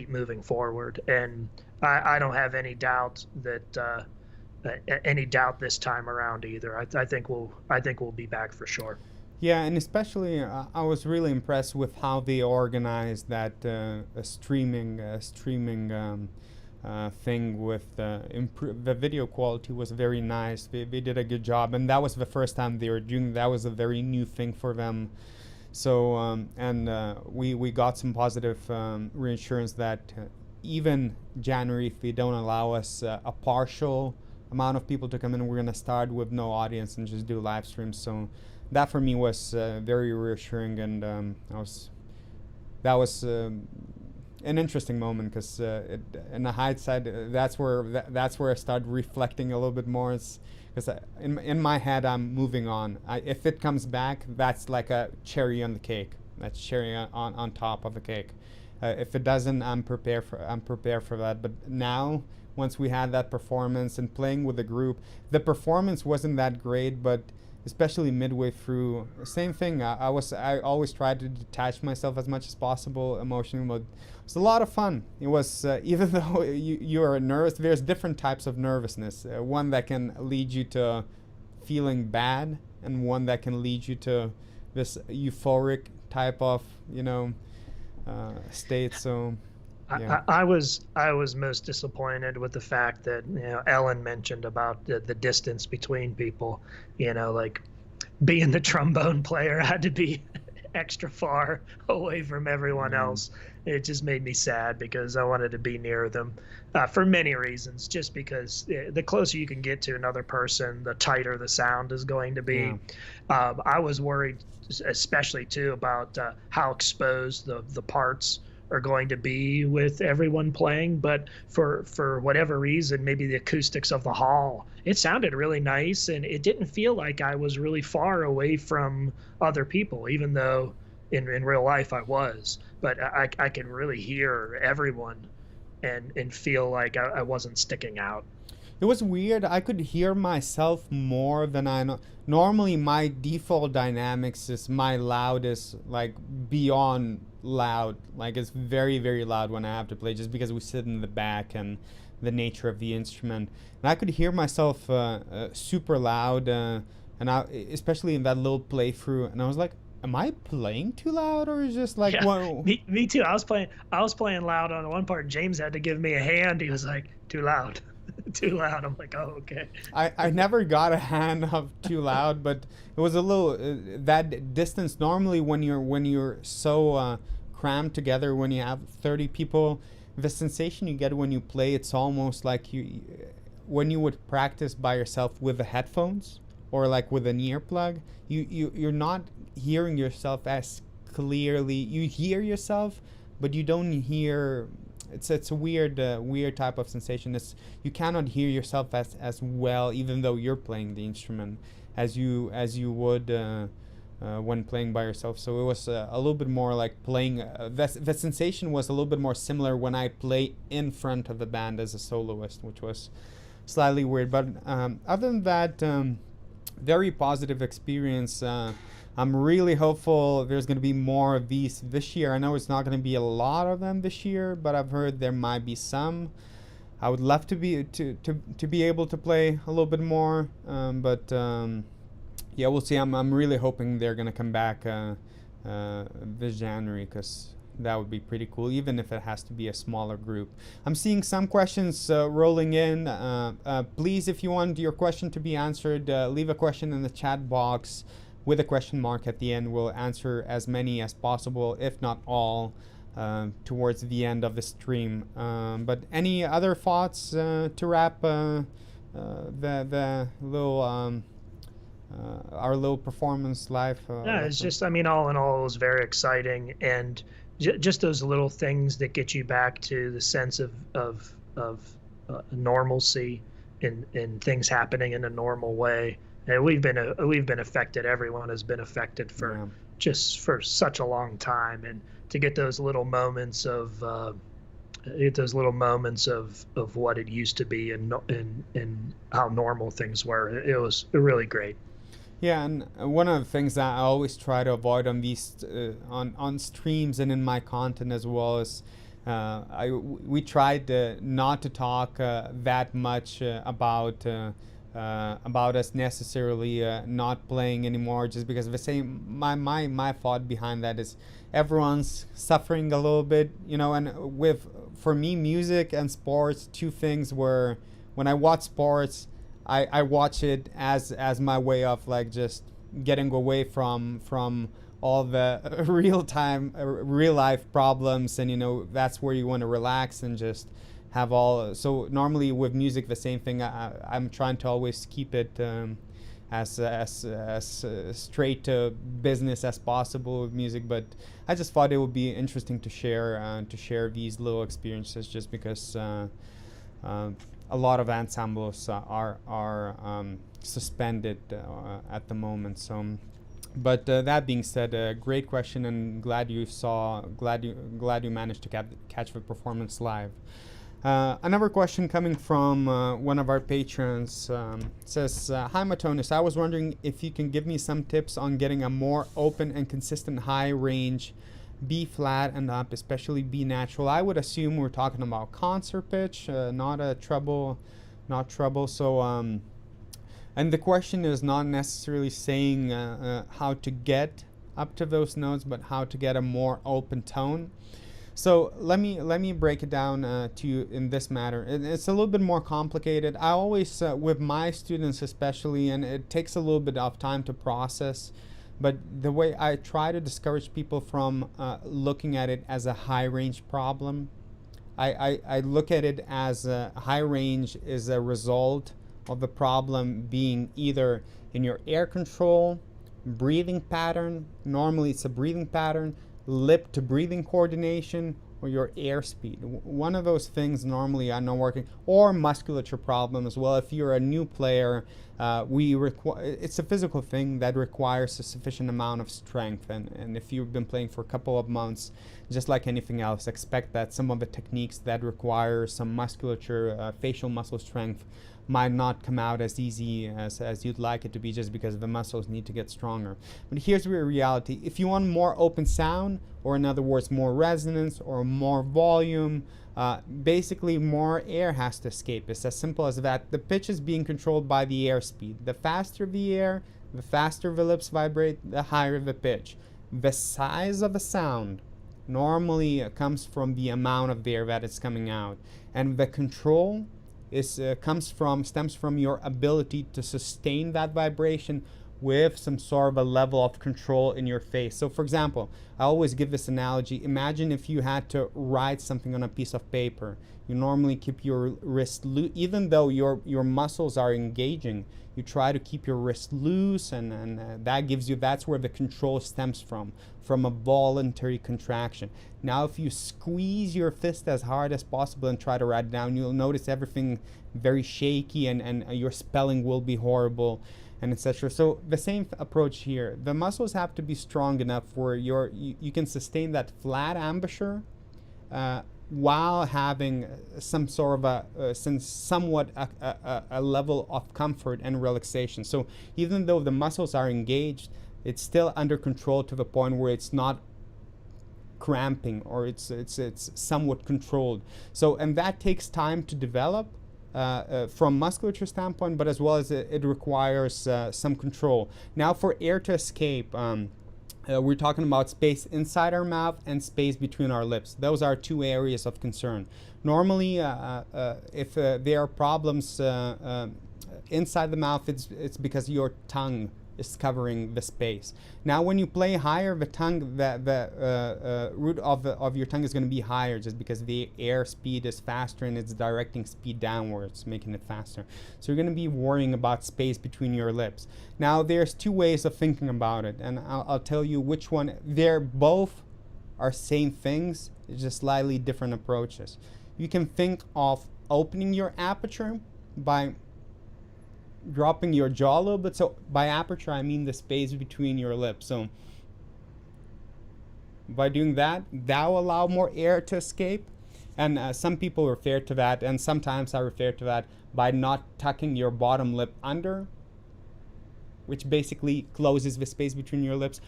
moving forward. And I don't have any doubt that this time around either. I think we'll be back for sure. Yeah, and especially I was really impressed with how they organized that streaming thing with the video quality was very nice. They did a good job, and that was the first time they were doing that. Was a very new thing for them. So we got some positive reassurance that even January, if they don't allow us a partial amount of people to come in, we're gonna start with no audience and just do live streams. So that for me was very reassuring, and that was an interesting moment, because in the hindsight, that's where I started reflecting a little bit more. Because in my head, I'm moving on. If it comes back, that's like a cherry on the cake. That's cherry on top of the cake. If it doesn't, I'm prepared for that. But now, once we had that performance and playing with the group, the performance wasn't that great, but especially midway through, same thing. I always tried to detach myself as much as possible emotionally, but it was a lot of fun. It was even though you are nervous, there's different types of nervousness. One that can lead you to feeling bad, and one that can lead you to this euphoric type of, state. So yeah. I was most disappointed with the fact that Ellen mentioned about the distance between people. Like being the trombone player, I had to be extra far away from everyone else. It just made me sad because I wanted to be near them for many reasons. Just because the closer you can get to another person, the tighter the sound is going to be. I was worried, especially too, about how exposed the parts are going to be with everyone playing. But for whatever reason, maybe the acoustics of the hall, it sounded really nice, and it didn't feel like I was really far away from other people, even though in real life I was. But I could really hear everyone and feel like I wasn't sticking out. It was weird. I could hear myself more than I know. Normally, my default dynamics is my loudest, like beyond loud. Like it's very, very loud when I have to play, just because we sit in the back and the nature of the instrument. And I could hear myself super loud, and especially in that little playthrough. And I was like, am I playing too loud, or is just like me too. I was playing loud on one part. James had to give me a hand. He was like, too loud. Too loud. I'm like, oh, okay. I never got a hand of too loud, but it was a little that distance. Normally when you're so crammed together, when you have 30 people, the sensation you get when you play, it's almost like when you would practice by yourself with the headphones or like with an earplug. You're not hearing yourself as clearly. You hear yourself, but you don't hear. It's a weird type of sensation. You cannot hear yourself as well, even though you're playing the instrument, as you would when playing by yourself. So it was a little bit more like playing. The sensation was a little bit more similar when I play in front of the band as a soloist, which was slightly weird. But other than that, very positive experience. I'm really hopeful there's going to be more of these this year. I know it's not going to be a lot of them this year, but I've heard there might be some. I would love to be able to play a little bit more, but yeah, we'll see. I'm really hoping they're going to come back this January, because that would be pretty cool, even if it has to be a smaller group. I'm seeing some questions rolling in. Please, if you want your question to be answered, leave a question in the chat box with a question mark at the end. We'll answer as many as possible, if not all, towards the end of the stream. But any other thoughts to wrap the little our little performance live? Yeah, it's just, all in all, it was very exciting, and just those little things that get you back to the sense of normalcy and things happening in a normal way. And we've been affected. Everyone has been affected for such a long time, and to get those little moments of what it used to be and how normal things were. It was really great. Yeah, and one of the things that I always try to avoid on these on streams and in my content as well is we tried not to talk that much about us necessarily not playing anymore, just because of the same. My thought behind that is everyone's suffering a little bit, and for me, music and sports, two things where when I watch sports, I watch it as my way of like just getting away from all the real life problems, and that's where you want to relax and just have all. So normally with music, the same thing. I'm trying to always keep it as straight to business as possible with music, but I just thought it would be interesting to share these little experiences, just because a lot of ensembles are suspended at the moment. So, but that being said, great question, and glad you managed to catch the performance live. Another question coming from one of our patrons says, "Hi Matonizz, I was wondering if you can give me some tips on getting a more open and consistent high range B flat and up, especially B natural." I would assume we're talking about concert pitch, not treble. So, and the question is not necessarily saying how to get up to those notes, but how to get a more open tone. So let me break it down to you in this matter. It's a little bit more complicated. I always, with my students especially, and it takes a little bit of time to process, but the way I try to discourage people from looking at it as a high range problem, I look at it as a high range is a result of the problem being either in your air control, breathing pattern, normally it's a breathing pattern, lip to breathing coordination, or your airspeed. One of those things normally are not working, or musculature problem as well. If you're a new player, it's a physical thing that requires a sufficient amount of strength, and if you've been playing for a couple of months, just like anything else, expect that some of the techniques that require some musculature, facial muscle strength, might not come out as easy as you'd like it to be, just because the muscles need to get stronger. But here's the reality. If you want more open sound, or in other words more resonance or more volume, basically more air has to escape. It's as simple as that. The pitch is being controlled by the airspeed. The faster the air, the faster the lips vibrate, the higher the pitch. The size of a sound normally comes from the amount of the air that is coming out, and the control stems from your ability to sustain that vibration with some sort of a level of control in your face. So for example, I always give this analogy. Imagine if you had to write something on a piece of paper. You normally keep your wrist loose, even though your muscles are engaging. You try to keep your wrist loose, and that's where the control stems from a voluntary contraction. Now if you squeeze your fist as hard as possible and try to write it down, you'll notice everything very shaky, and your spelling will be horrible, and etc. So the same approach here. The muscles have to be strong enough where you can sustain that flat embouchure while having some sort of a level of comfort and relaxation. So even though the muscles are engaged, it's still under control to the point where it's not cramping, or it's somewhat controlled. So, and that takes time to develop from musculature standpoint, but as well as it requires some control. Now for air to escape, we're talking about space inside our mouth and space between our lips. Those are two areas of concern. Normally, if there are problems inside the mouth, it's because your tongue is covering the space. Now when you play higher, the tongue, the root of your tongue is going to be higher, just because the air speed is faster and it's directing speed downwards, making it faster. So you're going to be worrying about space between your lips. Now there's two ways of thinking about it, and I'll tell you which one. They're both are same things, it's just slightly different approaches. You can think of opening your aperture by dropping your jaw a little bit. So by aperture, I mean the space between your lips. So by doing that, that will allow more air to escape. And some people refer to that, and sometimes I refer to that by not tucking your bottom lip under, which basically closes the space between your lips.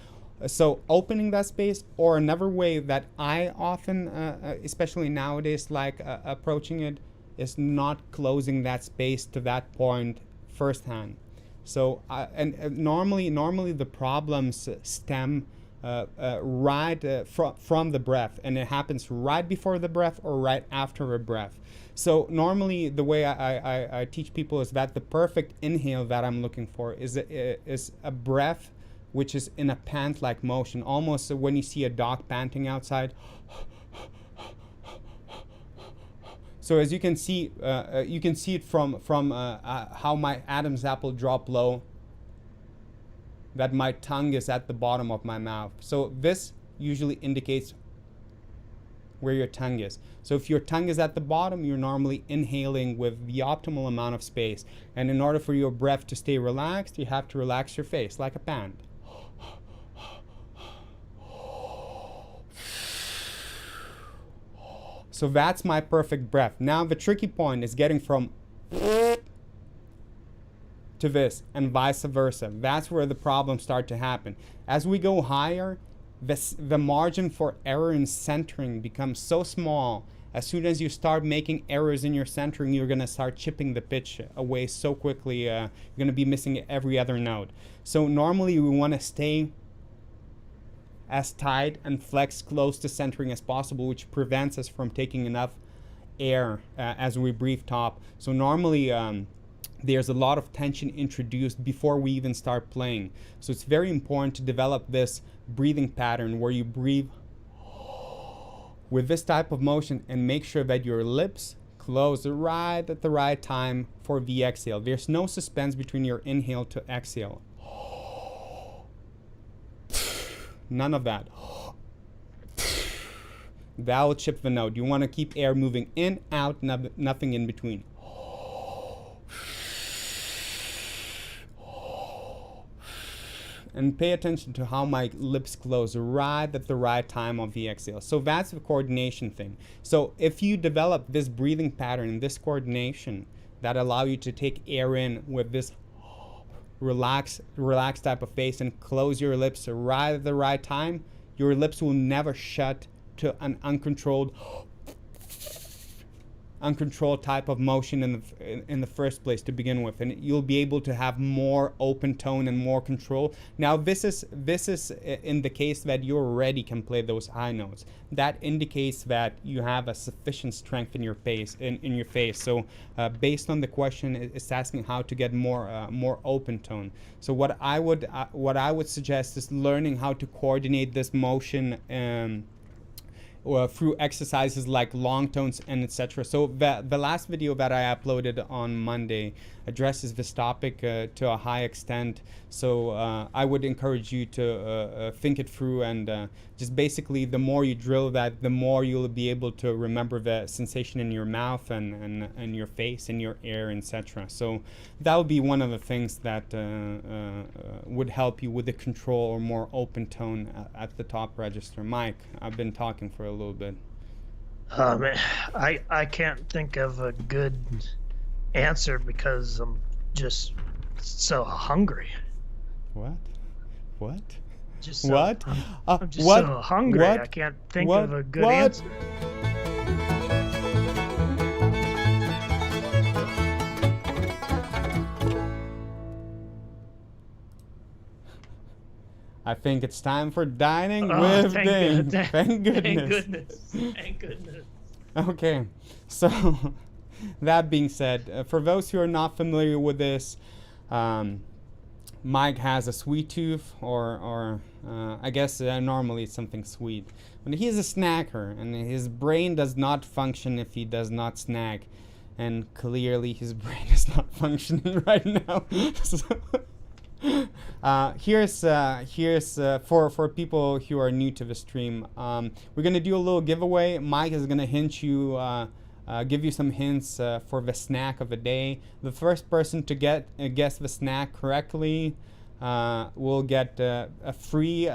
So opening that space, or another way that I often, especially nowadays, like approaching it, is not closing that space to that point firsthand. So normally the problems stem from the breath, and it happens right before the breath or right after a breath. So normally the way I teach people is that the perfect inhale that I'm looking for is a breath which is in a pant-like motion, almost when you see a dog panting outside. So as you can see it from how my Adam's apple drop low, that my tongue is at the bottom of my mouth. So this usually indicates where your tongue is. So if your tongue is at the bottom, you're normally inhaling with the optimal amount of space. And in order for your breath to stay relaxed, you have to relax your face like a pant. So that's my perfect breath. Now the tricky point is getting from to this and vice versa. That's where the problems start to happen. As we go higher, the margin for error in centering becomes so small. As soon as you start making errors in your centering, you're going to start chipping the pitch away so quickly. You're going to be missing every other note. So normally we want to stay as tight and flexed close to centering as possible, which prevents us from taking enough air as we breathe top. So normally there's a lot of tension introduced before we even start playing. So it's very important to develop this breathing pattern where you breathe with this type of motion and make sure that your lips close right at the right time for the exhale. There's no suspense between your inhale to exhale. None of that. That will chip the note. You want to keep air moving in, out, nothing in between. And pay attention to how my lips close right at the right time of the exhale. So that's the coordination thing. So if you develop this breathing pattern, this coordination that allow you to take air in with this relaxed type of face and close your lips right at the right time, your lips will never shut to an uncontrolled type of motion in the first place to begin with, and you'll be able to have more open tone and more control. Now this is in the case that you already can play those high notes. That indicates that you have a sufficient strength in your face. So based on the question, it's asking how to get more open tone. So what I would suggest is learning how to coordinate this motion through exercises like long tones and etc. So the last video that I uploaded on Monday addresses this topic to a high extent. So I would encourage you to think it through, and just basically the more you drill that, the more you'll be able to remember the sensation in your mouth and your face and your air, etc. So that would be one of the things that would help you with the control or more open tone at the top register. Mike, I've been talking for a little bit. Man, I can't think of a good answer because I'm just so hungry. What? Just so, what? I'm just what? so hungry. What? I can't think What? of a good What? answer. I think it's time for dining with Ding. Thank goodness. Thank goodness. Okay, so that being said, for those who are not familiar with this, Mike has a sweet tooth, or I guess normally it's something sweet. But he's a snacker, and his brain does not function if he does not snack. And clearly his brain is not functioning right now. Here's for people who are new to the stream. We're gonna do a little giveaway. Mike is gonna hint you, give you some hints for the snack of the day. The first person to guess the snack correctly will get a free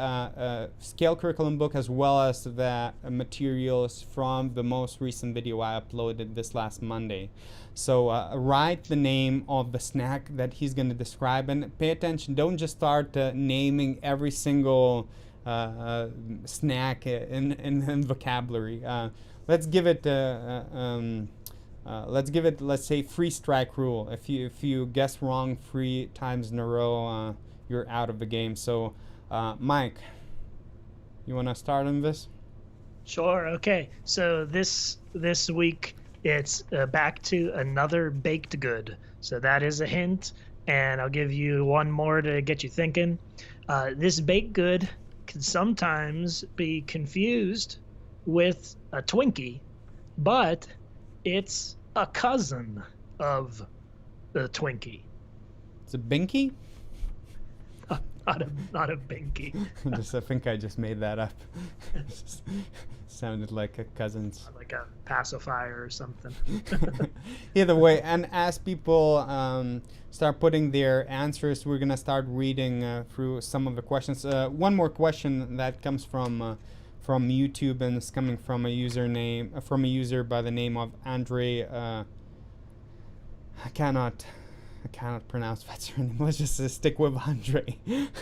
scale curriculum book, as well as the materials from the most recent video I uploaded this last Monday. So write the name of the snack that he's going to describe, and pay attention. Don't just start naming every single snack in vocabulary. Let's give it let's say 3 strike rule. If you guess wrong 3 times in a row, you're out of the game. So Mike, you want to start on this? Sure. Okay. So this week it's back to another baked good. So that is a hint, and I'll give you one more to get you thinking. This baked good can sometimes be confused with a Twinkie, but it's a cousin of the Twinkie. It's a Binky? Not a Binky. I think I just made that up. Sounded like a cousin's. Like a pacifier or something. Either way, and as people start putting their answers, we're gonna start reading through some of the questions. One more question that comes from YouTube, and it's coming from a user by the name of Andre. I cannot pronounce that surname. Let's just stick with Andre.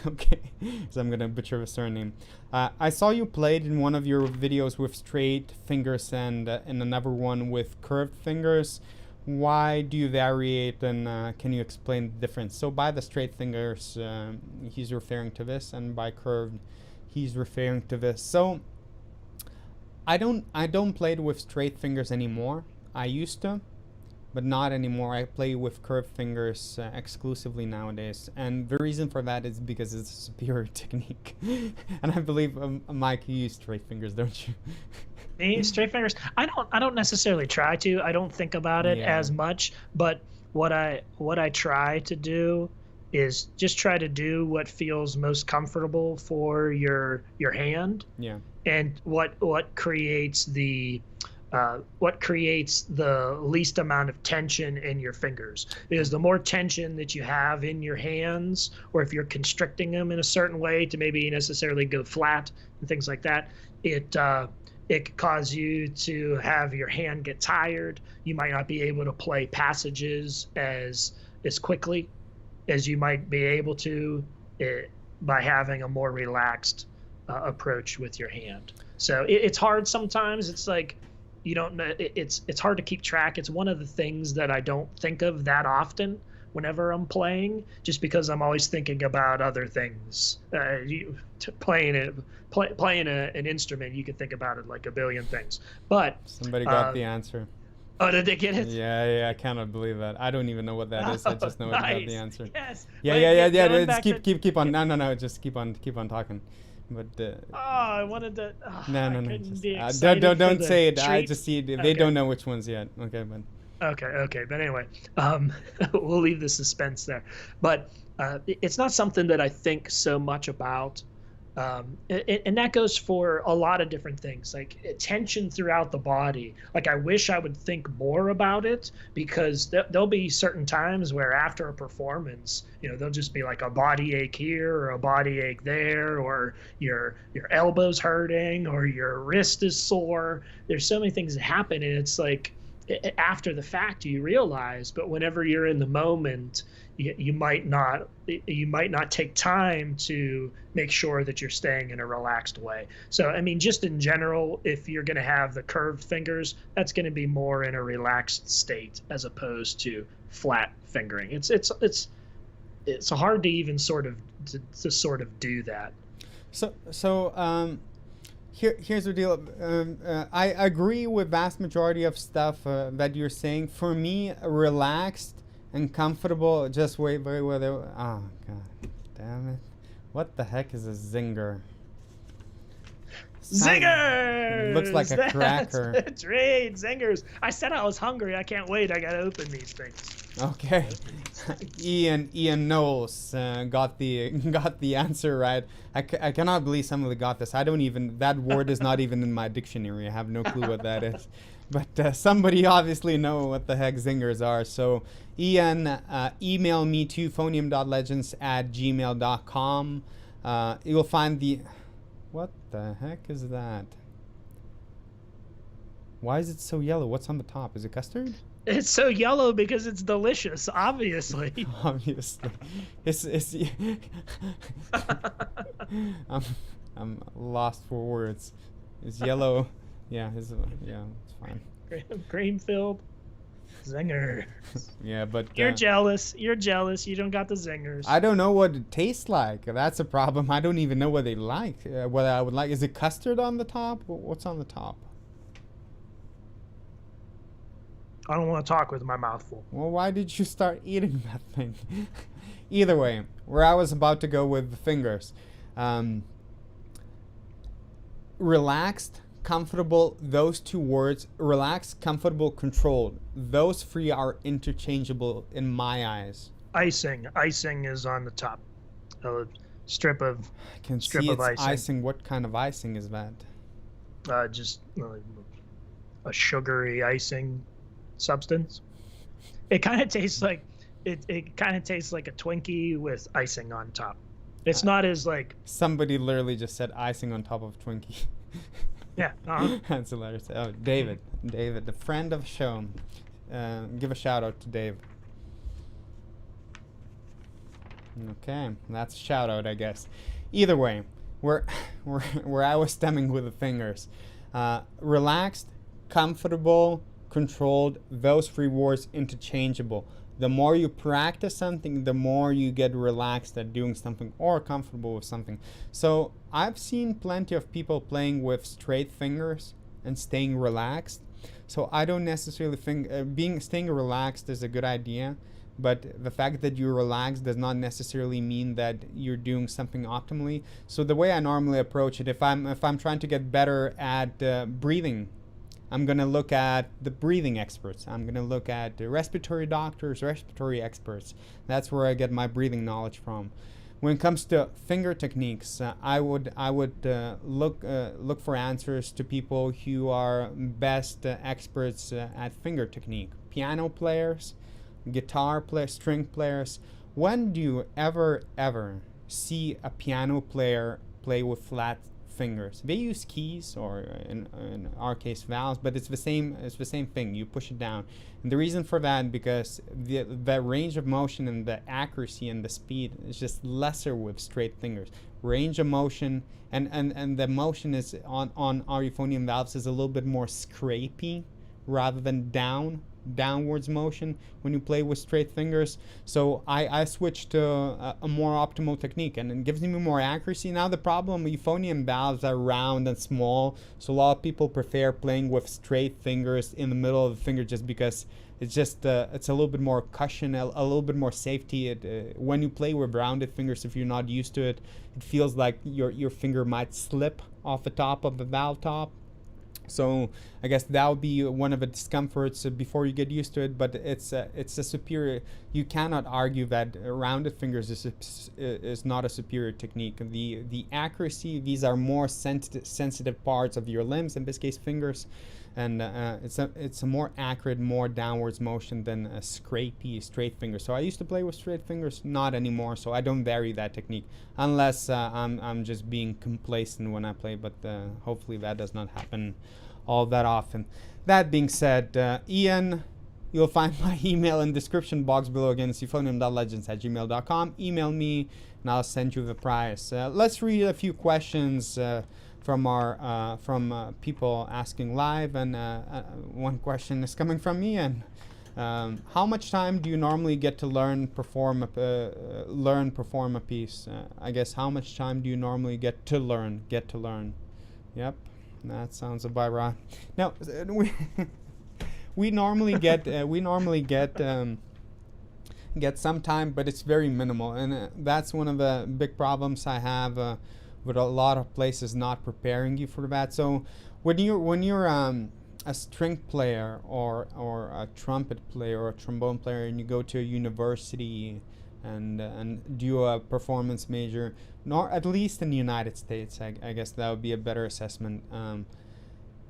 Okay, so I'm gonna butcher the surname. I saw you played in one of your videos with straight fingers and in another one with curved fingers. Why do you variate, and can you explain the difference? So by the straight fingers, he's referring to this, and by curved, he's referring to this. So I don't play with straight fingers anymore. I used to, but not anymore. I play with curved fingers exclusively nowadays, and the reason for that is because it's a superior technique. And I believe, Mike, you use straight fingers, don't you? Me, straight fingers. I don't necessarily try to. I don't think about it as much. But what I try to do is just try to do what feels most comfortable for your hand. Yeah. And what creates the least amount of tension in your fingers. Because the more tension that you have in your hands, or if you're constricting them in a certain way to maybe necessarily go flat and things like that, it could cause you to have your hand get tired. You might not be able to play passages as quickly as you might be able to by having a more relaxed approach with your hand. So it's hard sometimes. It's like, you don't know, it's hard to keep track. It's one of the things that I don't think of that often whenever I'm playing, just because I'm always thinking about other things. Playing an instrument, you can think about it like a billion things. But somebody got the answer. Oh, did they get it? Yeah, I cannot believe that. I don't even know what that is. I just know I got the answer. Yes. Yeah. Just keep on. No. Just keep on talking. But I wanted to. No. Don't say it. I just see it. They don't know which ones yet. Okay, but. Okay. But anyway, we'll leave the suspense there. But it's not something that I think so much about. And that goes for a lot of different things, like tension throughout the body. Like, I wish I would think more about it, because there'll be certain times where after a performance, there'll just be like a body ache here or a body ache there, or your elbow's hurting or your wrist is sore. There's so many things that happen, and it's like after the fact you realize, but whenever you're in the moment, you might not take time to make sure that you're staying in a relaxed way. So, I mean, just in general, if you're going to have the curved fingers, that's going to be more in a relaxed state as opposed to flat fingering. It's hard to even sort of do that. So here's the deal. I agree with vast majority of stuff that you're saying. For me, relaxed and comfortable, just wait very well. Oh, God damn it. What the heck is a zinger? Zingers! Looks like a cracker. That's right, zingers. I said I was hungry. I can't wait. I got to open these things. Okay. Ian Knowles got the answer right. I cannot believe somebody got this. That word is not even in my dictionary. I have no clue what that is. But somebody obviously know what the heck zingers are. So Ian, email me to euphonium.legends@gmail.com. You'll find the... What the heck is that? Why is it so yellow? What's on the top? Is it custard? It's so yellow because it's delicious, obviously. Obviously. It's I'm lost for words. It's yellow. Yeah, it's fine. Cream-filled zingers. Yeah, but you're jealous. You don't got the zingers. I don't know what it tastes like. That's a problem. I don't even know what they like. What I would like. Is it custard on the top? What's on the top? I don't want to talk with my mouth full. Well, why did you start eating that thing? Either way, where I was about to go with the fingers. Relaxed, comfortable, those two words, relaxed, comfortable, controlled, those three are interchangeable in my eyes. Icing is on the top. A strip of I can see it's icing. What kind of icing is that? Just a sugary icing substance. It kind of tastes like it kind of tastes like a Twinkie with icing on top. It's not as like... Somebody literally just said icing on top of Twinkie. Yeah. That's hilarious. Oh, David, the friend of the show. Give a shout out to Dave. Okay, that's a shout out, I guess. Either way, where I was stemming with the fingers. Relaxed, comfortable, controlled, those three words interchangeable. The more you practice something, the more you get relaxed at doing something or comfortable with something. So I've seen plenty of people playing with straight fingers and staying relaxed. So I don't necessarily think staying relaxed is a good idea, but the fact that you're relaxed does not necessarily mean that you're doing something optimally. So the way I normally approach it, if I'm trying to get better at breathing, I'm going to look at the breathing experts. I'm going to look at the respiratory doctors, respiratory experts. That's where I get my breathing knowledge from. When it comes to finger techniques, I would look for answers to people who are best experts at finger technique. Piano players, guitar players, string players. When do you ever see a piano player play with flat fingers? They use keys, or in our case valves, but it's the same thing. You push it down, and the reason for that, because the range of motion and the accuracy and the speed is just lesser with straight fingers. Range of motion and the motion is on our euphonium valves is a little bit more scrapey rather than downwards motion when you play with straight fingers. So I switched to a more optimal technique, and it gives me more accuracy. Now the problem, euphonium valves are round and small, so a lot of people prefer playing with straight fingers in the middle of the finger just because it's just it's a little bit more cushion, a little bit more safety. When you play with rounded fingers, if you're not used to it, it feels like your finger might slip off the top of the valve top. So I guess that would be one of the discomforts before you get used to it, but it's a superior. You cannot argue that rounded fingers is not a superior technique. The accuracy, these are more sensitive parts of your limbs, in this case fingers, and it's a more accurate, more downwards motion than a scrapey straight finger. So I used to play with straight fingers, not anymore. So I don't vary that technique unless I'm just being complacent when I play, but hopefully that does not happen all that often. That being said, Ian, you'll find my email in the description box below. Again, it's euphonium.legends@gmail.com. Email me and I'll send you the prize. Let's read a few questions from people asking live, and one question is coming from Ian. How much time do you normally get to perform a piece? I guess, how much time do you normally get to learn? Yep, that sounds about right. Now, we normally get some time, but it's very minimal, and that's one of the big problems I have with a lot of places not preparing you for that. So when you're a string player or a trumpet player or a trombone player, and you go to a university and do a performance major, nor at least in the United States, I guess that would be a better assessment.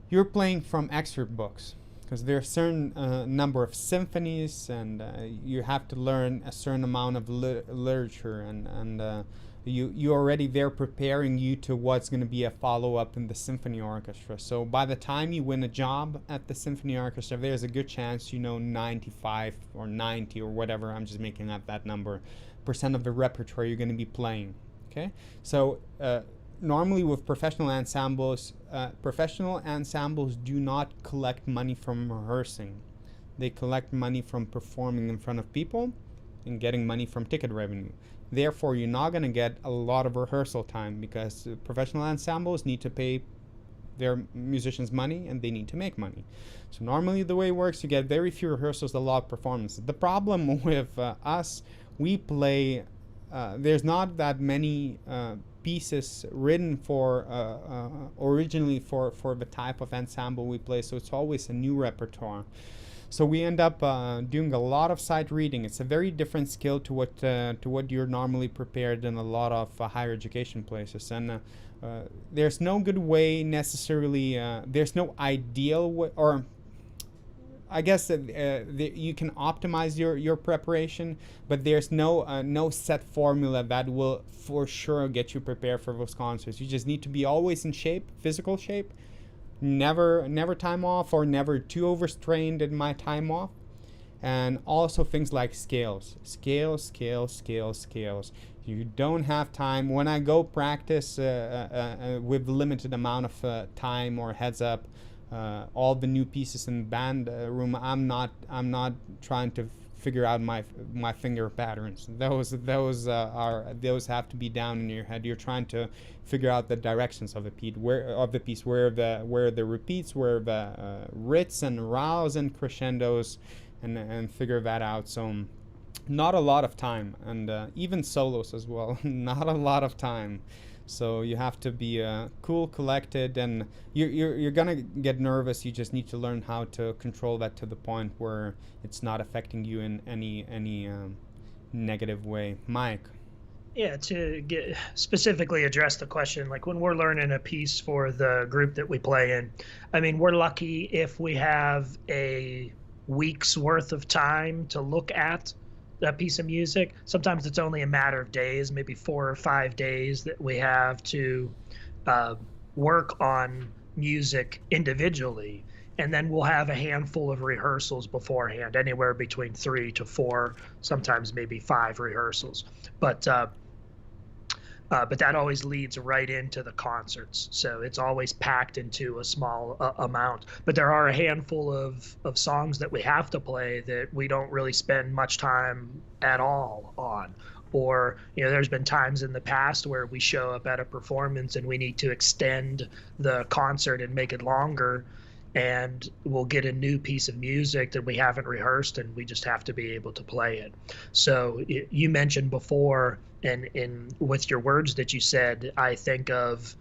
You're playing from excerpt books, because there are a certain number of symphonies, and you have to learn a certain amount of literature, and you already there preparing you to what's going to be a follow-up in the symphony orchestra. So by the time you win a job at the symphony orchestra, there's a good chance 95 or 90 or whatever, I'm just making up that number, % of the repertoire you're going to be playing. Okay, so normally with professional ensembles do not collect money from rehearsing. They collect money from performing in front of people and getting money from ticket revenue. Therefore, you're not going to get a lot of rehearsal time, because professional ensembles need to pay their musicians money and they need to make money. So normally the way it works, you get very few rehearsals, a lot of performances. The problem with us, we play, there's not that many pieces written for originally for the type of ensemble we play, so it's always a new repertoire. So we end up doing a lot of sight reading. It's a very different skill to what you're normally prepared in a lot of higher education places. And there's no good way necessarily. There's no ideal way, or I guess you can optimize your preparation, but there's no set formula that will for sure get you prepared for those concerts. You just need to be always in shape, physical shape. Never time off, or never too overstrained in my time off. And also things like scales. You don't have time. When I go practice with limited amount of time or heads up, all the new pieces in the band room. I'm not trying to figure out my finger patterns. Those have to be down in your head. You're trying to figure out the directions of the piece, where the repeats, where the rits and rows and crescendos, and figure that out. So not a lot of time, and even solos as well. Not a lot of time. So you have to be cool, collected, and you're gonna get nervous. You just need to learn how to control that to the point where it's not affecting you in any negative way. Mike. Yeah, to get specifically address the question, like when we're learning a piece for the group that we play in, I mean, we're lucky if we have a week's worth of time to look at that piece of music. Sometimes it's only a matter of days, maybe 4 or 5 days that we have to work on music individually. And then we'll have a handful of rehearsals beforehand, anywhere between 3 to 4, sometimes maybe 5 rehearsals. But that always leads right into the concerts. So it's always packed into a small amount. But there are a handful of songs that we have to play that we don't really spend much time at all on. Or, there's been times in the past where we show up at a performance and we need to extend the concert and make it longer. And we'll get a new piece of music that we haven't rehearsed, and we just have to be able to play it. So you mentioned before, and in with your words that you said, I think of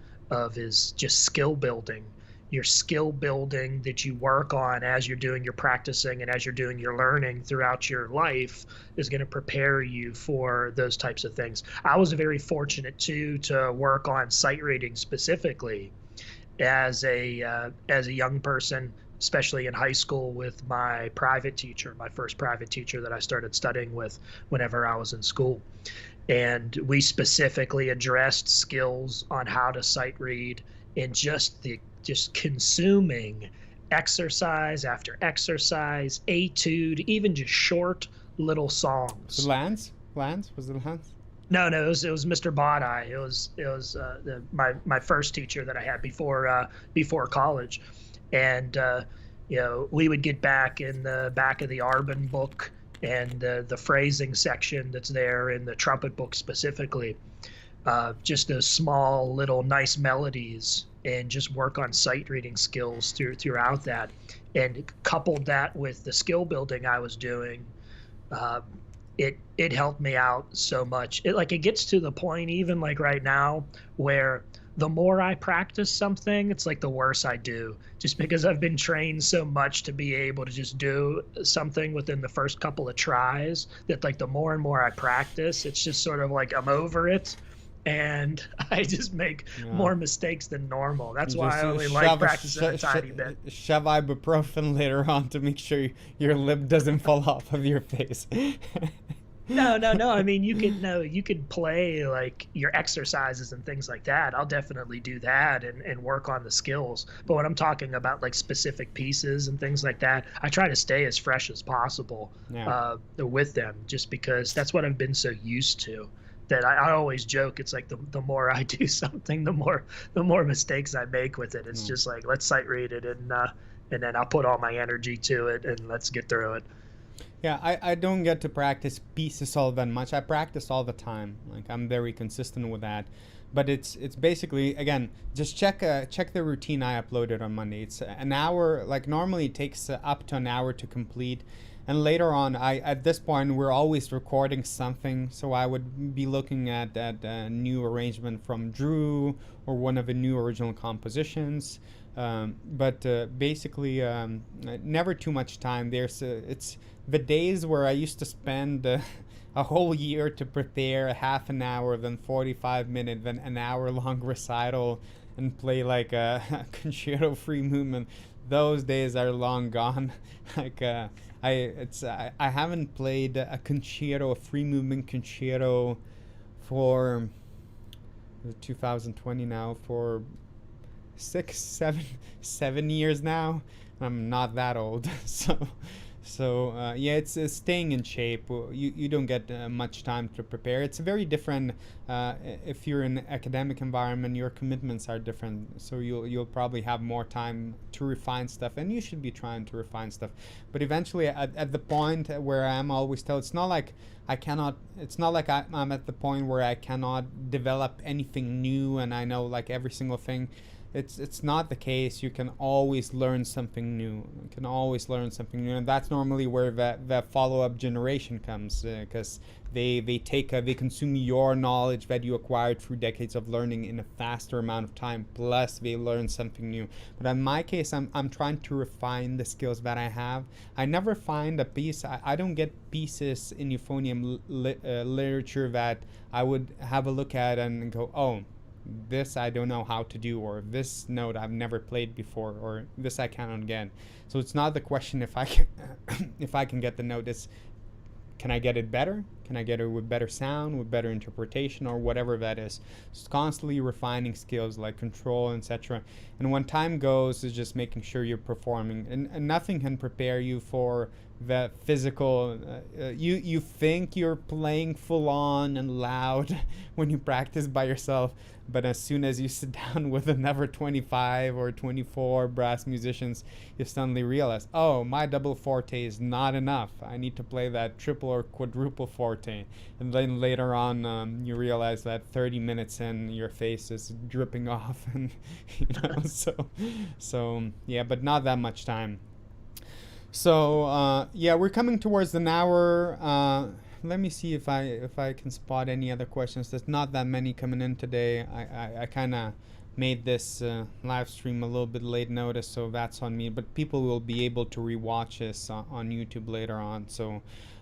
is just skill building. Your skill building that you work on as you're doing your practicing and as you're doing your learning throughout your life is going to prepare you for those types of things. I was very fortunate too to work on sight reading specifically as a young person, especially in high school, with my private teacher, my first private teacher that I started studying with whenever I was in school. And we specifically addressed skills on how to sight read and just consuming exercise after exercise, etude, even just short little songs. Lance? Was it Lance? No, it was Mr. Bodeye. It was my first teacher that I had before college, and we would get back in the back of the Arbin book and the phrasing section that's there in the trumpet book specifically, just those small little nice melodies, and just work on sight reading skills throughout that, and coupled that with the skill building I was doing. It helped me out so much. It gets to the point even like right now where the more I practice something, it's like the worse I do, just because I've been trained so much to be able to just do something within the first couple of tries, that like the more and more I practice, it's just sort of like I'm over it. And I just make more mistakes than normal. That's why I only like practicing a tiny bit. Shove ibuprofen later on to make sure your lip doesn't fall off of your face. No. I mean, you could play like your exercises and things like that. I'll definitely do that and work on the skills. But when I'm talking about like specific pieces and things like that, I try to stay as fresh as possible with them, just because that's what I've been so used to. That I always joke, it's like the more I do something, the more mistakes I make with it. It's just like, let's sight read it, and then I'll put all my energy to it, and let's get through it. Yeah, I don't get to practice pieces all that much. I practice all the time. Like, I'm very consistent with that. But it's basically, again, just check the routine I uploaded on Monday. It's an hour. Like, normally it takes up to an hour to complete. And later on, at this point, we're always recording something. So I would be looking at a new arrangement from Drew or one of the new original compositions. But basically, never too much time. It's the days where I used to spend a whole year to prepare a half an hour, then 45 minutes, then an hour-long recital, and play like a concerto free movement. Those days are long gone. Like I haven't played a concerto, a free movement concerto, for 2020 now, for 7 years now. I'm not that old, So yeah, it's staying in shape. You don't get much time to prepare. It's very different. If you're in an academic environment, your commitments are different. So you'll probably have more time to refine stuff, and you should be trying to refine stuff. But eventually, at the point where I'm always told, it's not like I cannot. It's not like I'm at the point where I cannot develop anything new, and I know like every single thing. It's not the case. You can always learn something new. You can always learn something new, and that's normally where that follow-up generation comes, because they consume your knowledge that you acquired through decades of learning in a faster amount of time, plus they learn something new. But in my case, I'm trying to refine the skills that I have. I never find a piece. I don't get pieces in euphonium literature that I would have a look at and go, oh, this I don't know how to do, or this note I've never played before, or this I cannot get. So it's not the question if I can if I can get the note. It's, can I get it better? Can I get it with better sound, with better interpretation, or whatever that is? It's constantly refining skills like control, etc. And when time goes, it's just making sure you're performing, and nothing can prepare you for the physical. You think you're playing full on and loud when you practice by yourself, but as soon as you sit down with another 25 or 24 brass musicians, you suddenly realize, oh, my double forte is not enough. I need to play that triple or quadruple forte. And then later on, you realize that 30 minutes in, your face is dripping off, and so yeah, but not that much time. So yeah, we're coming towards an hour. Let me see if I can spot any other questions. There's not that many coming in today. I kind of made this live stream a little bit late notice, so that's on me. But people will be able to rewatch this on YouTube later on. So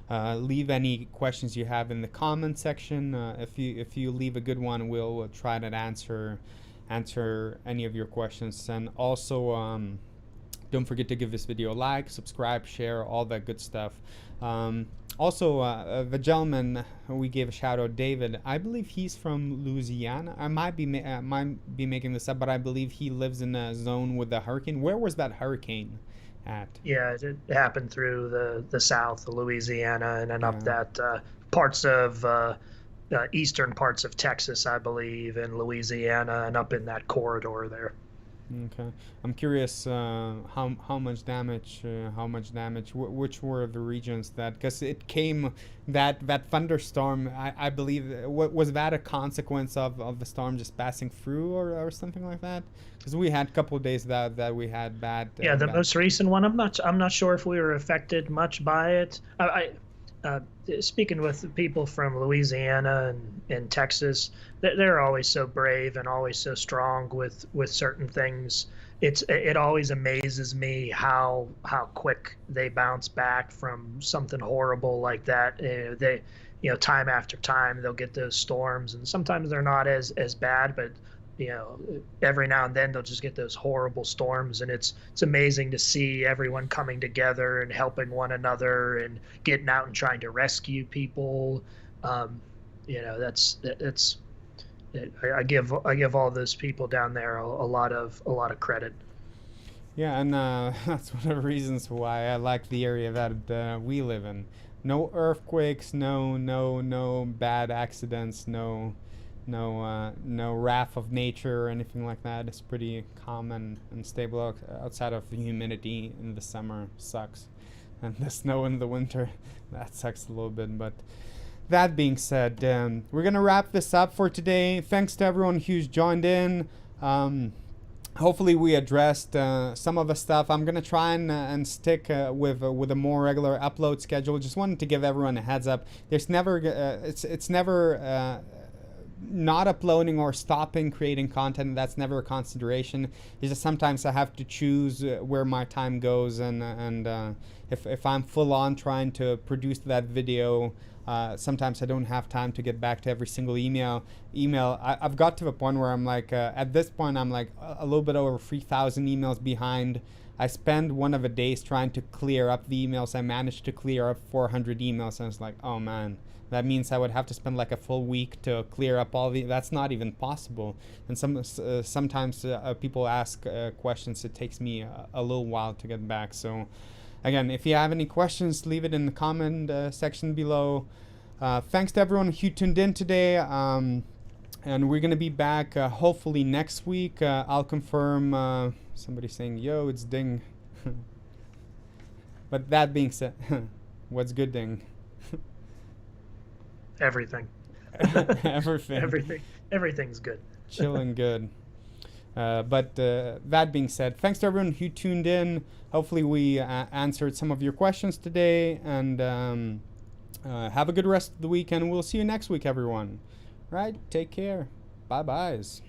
leave any questions you have in the comment section. If you leave a good one, we'll try to answer any of your questions. And also, don't forget to give this video a like, subscribe, share, all that good stuff. Also, the gentleman we gave a shout out, David, I believe he's from Louisiana. I might be making this up, but I believe he lives in a zone with a hurricane. Where was that hurricane at? Yeah, it happened through the south of Louisiana and then up that parts of eastern parts of Texas, I believe, and Louisiana, and up in that corridor there. Okay, I'm curious how much damage, which were the regions that, because it came, that thunderstorm, I believe, was that a consequence of the storm just passing through, or something like that? Because we had a couple of days that we had bad. Yeah, the most recent one, I'm not sure if we were affected much by it. Speaking with people from Louisiana and Texas, they're always so brave and always so strong with certain things. It always amazes me how quick they bounce back from something horrible like that. They, time after time they'll get those storms, and sometimes they're not as bad, but every now and then they'll just get those horrible storms, and it's amazing to see everyone coming together and helping one another and getting out and trying to rescue people. That's I give all those people down there a lot of credit. Yeah, and that's one of the reasons why I like the area that we live in. No earthquakes, no bad accidents, no wrath of nature or anything like that. It's pretty calm and stable outside of the humidity in the summer. Sucks, and the snow in the winter, that sucks a little bit. But that being said, we're gonna wrap this up for today. Thanks to everyone who's joined in. Hopefully we addressed some of the stuff. I'm gonna try and stick with a more regular upload schedule. Just wanted to give everyone a heads up. There's never it's never not uploading or stopping creating content. That's never a consideration. It's just sometimes I have to choose where my time goes, and if I'm full on trying to produce that video, sometimes I don't have time to get back to every single email. I've got to the point where I'm like, at this point I'm like a little bit over 3,000 emails behind. I spend one of the days trying to clear up the emails. I managed to clear up 400 emails, and it's like, oh man, that means I would have to spend like a full week to clear up all the. That's not even possible. And sometimes people ask questions. It takes me a little while to get back. So again, if you have any questions, leave it in the comment section below. Thanks to everyone who tuned in today. And we're going to be back hopefully next week. I'll confirm. Somebody saying, yo, it's Ding. But that being said, what's good, Ding? Everything. Everything. Everything's good. Chilling good. But that being said, thanks to everyone who tuned in. Hopefully we answered some of your questions today. And have a good rest of the week. And we'll see you next week, everyone. Right? Take care. Bye-byes.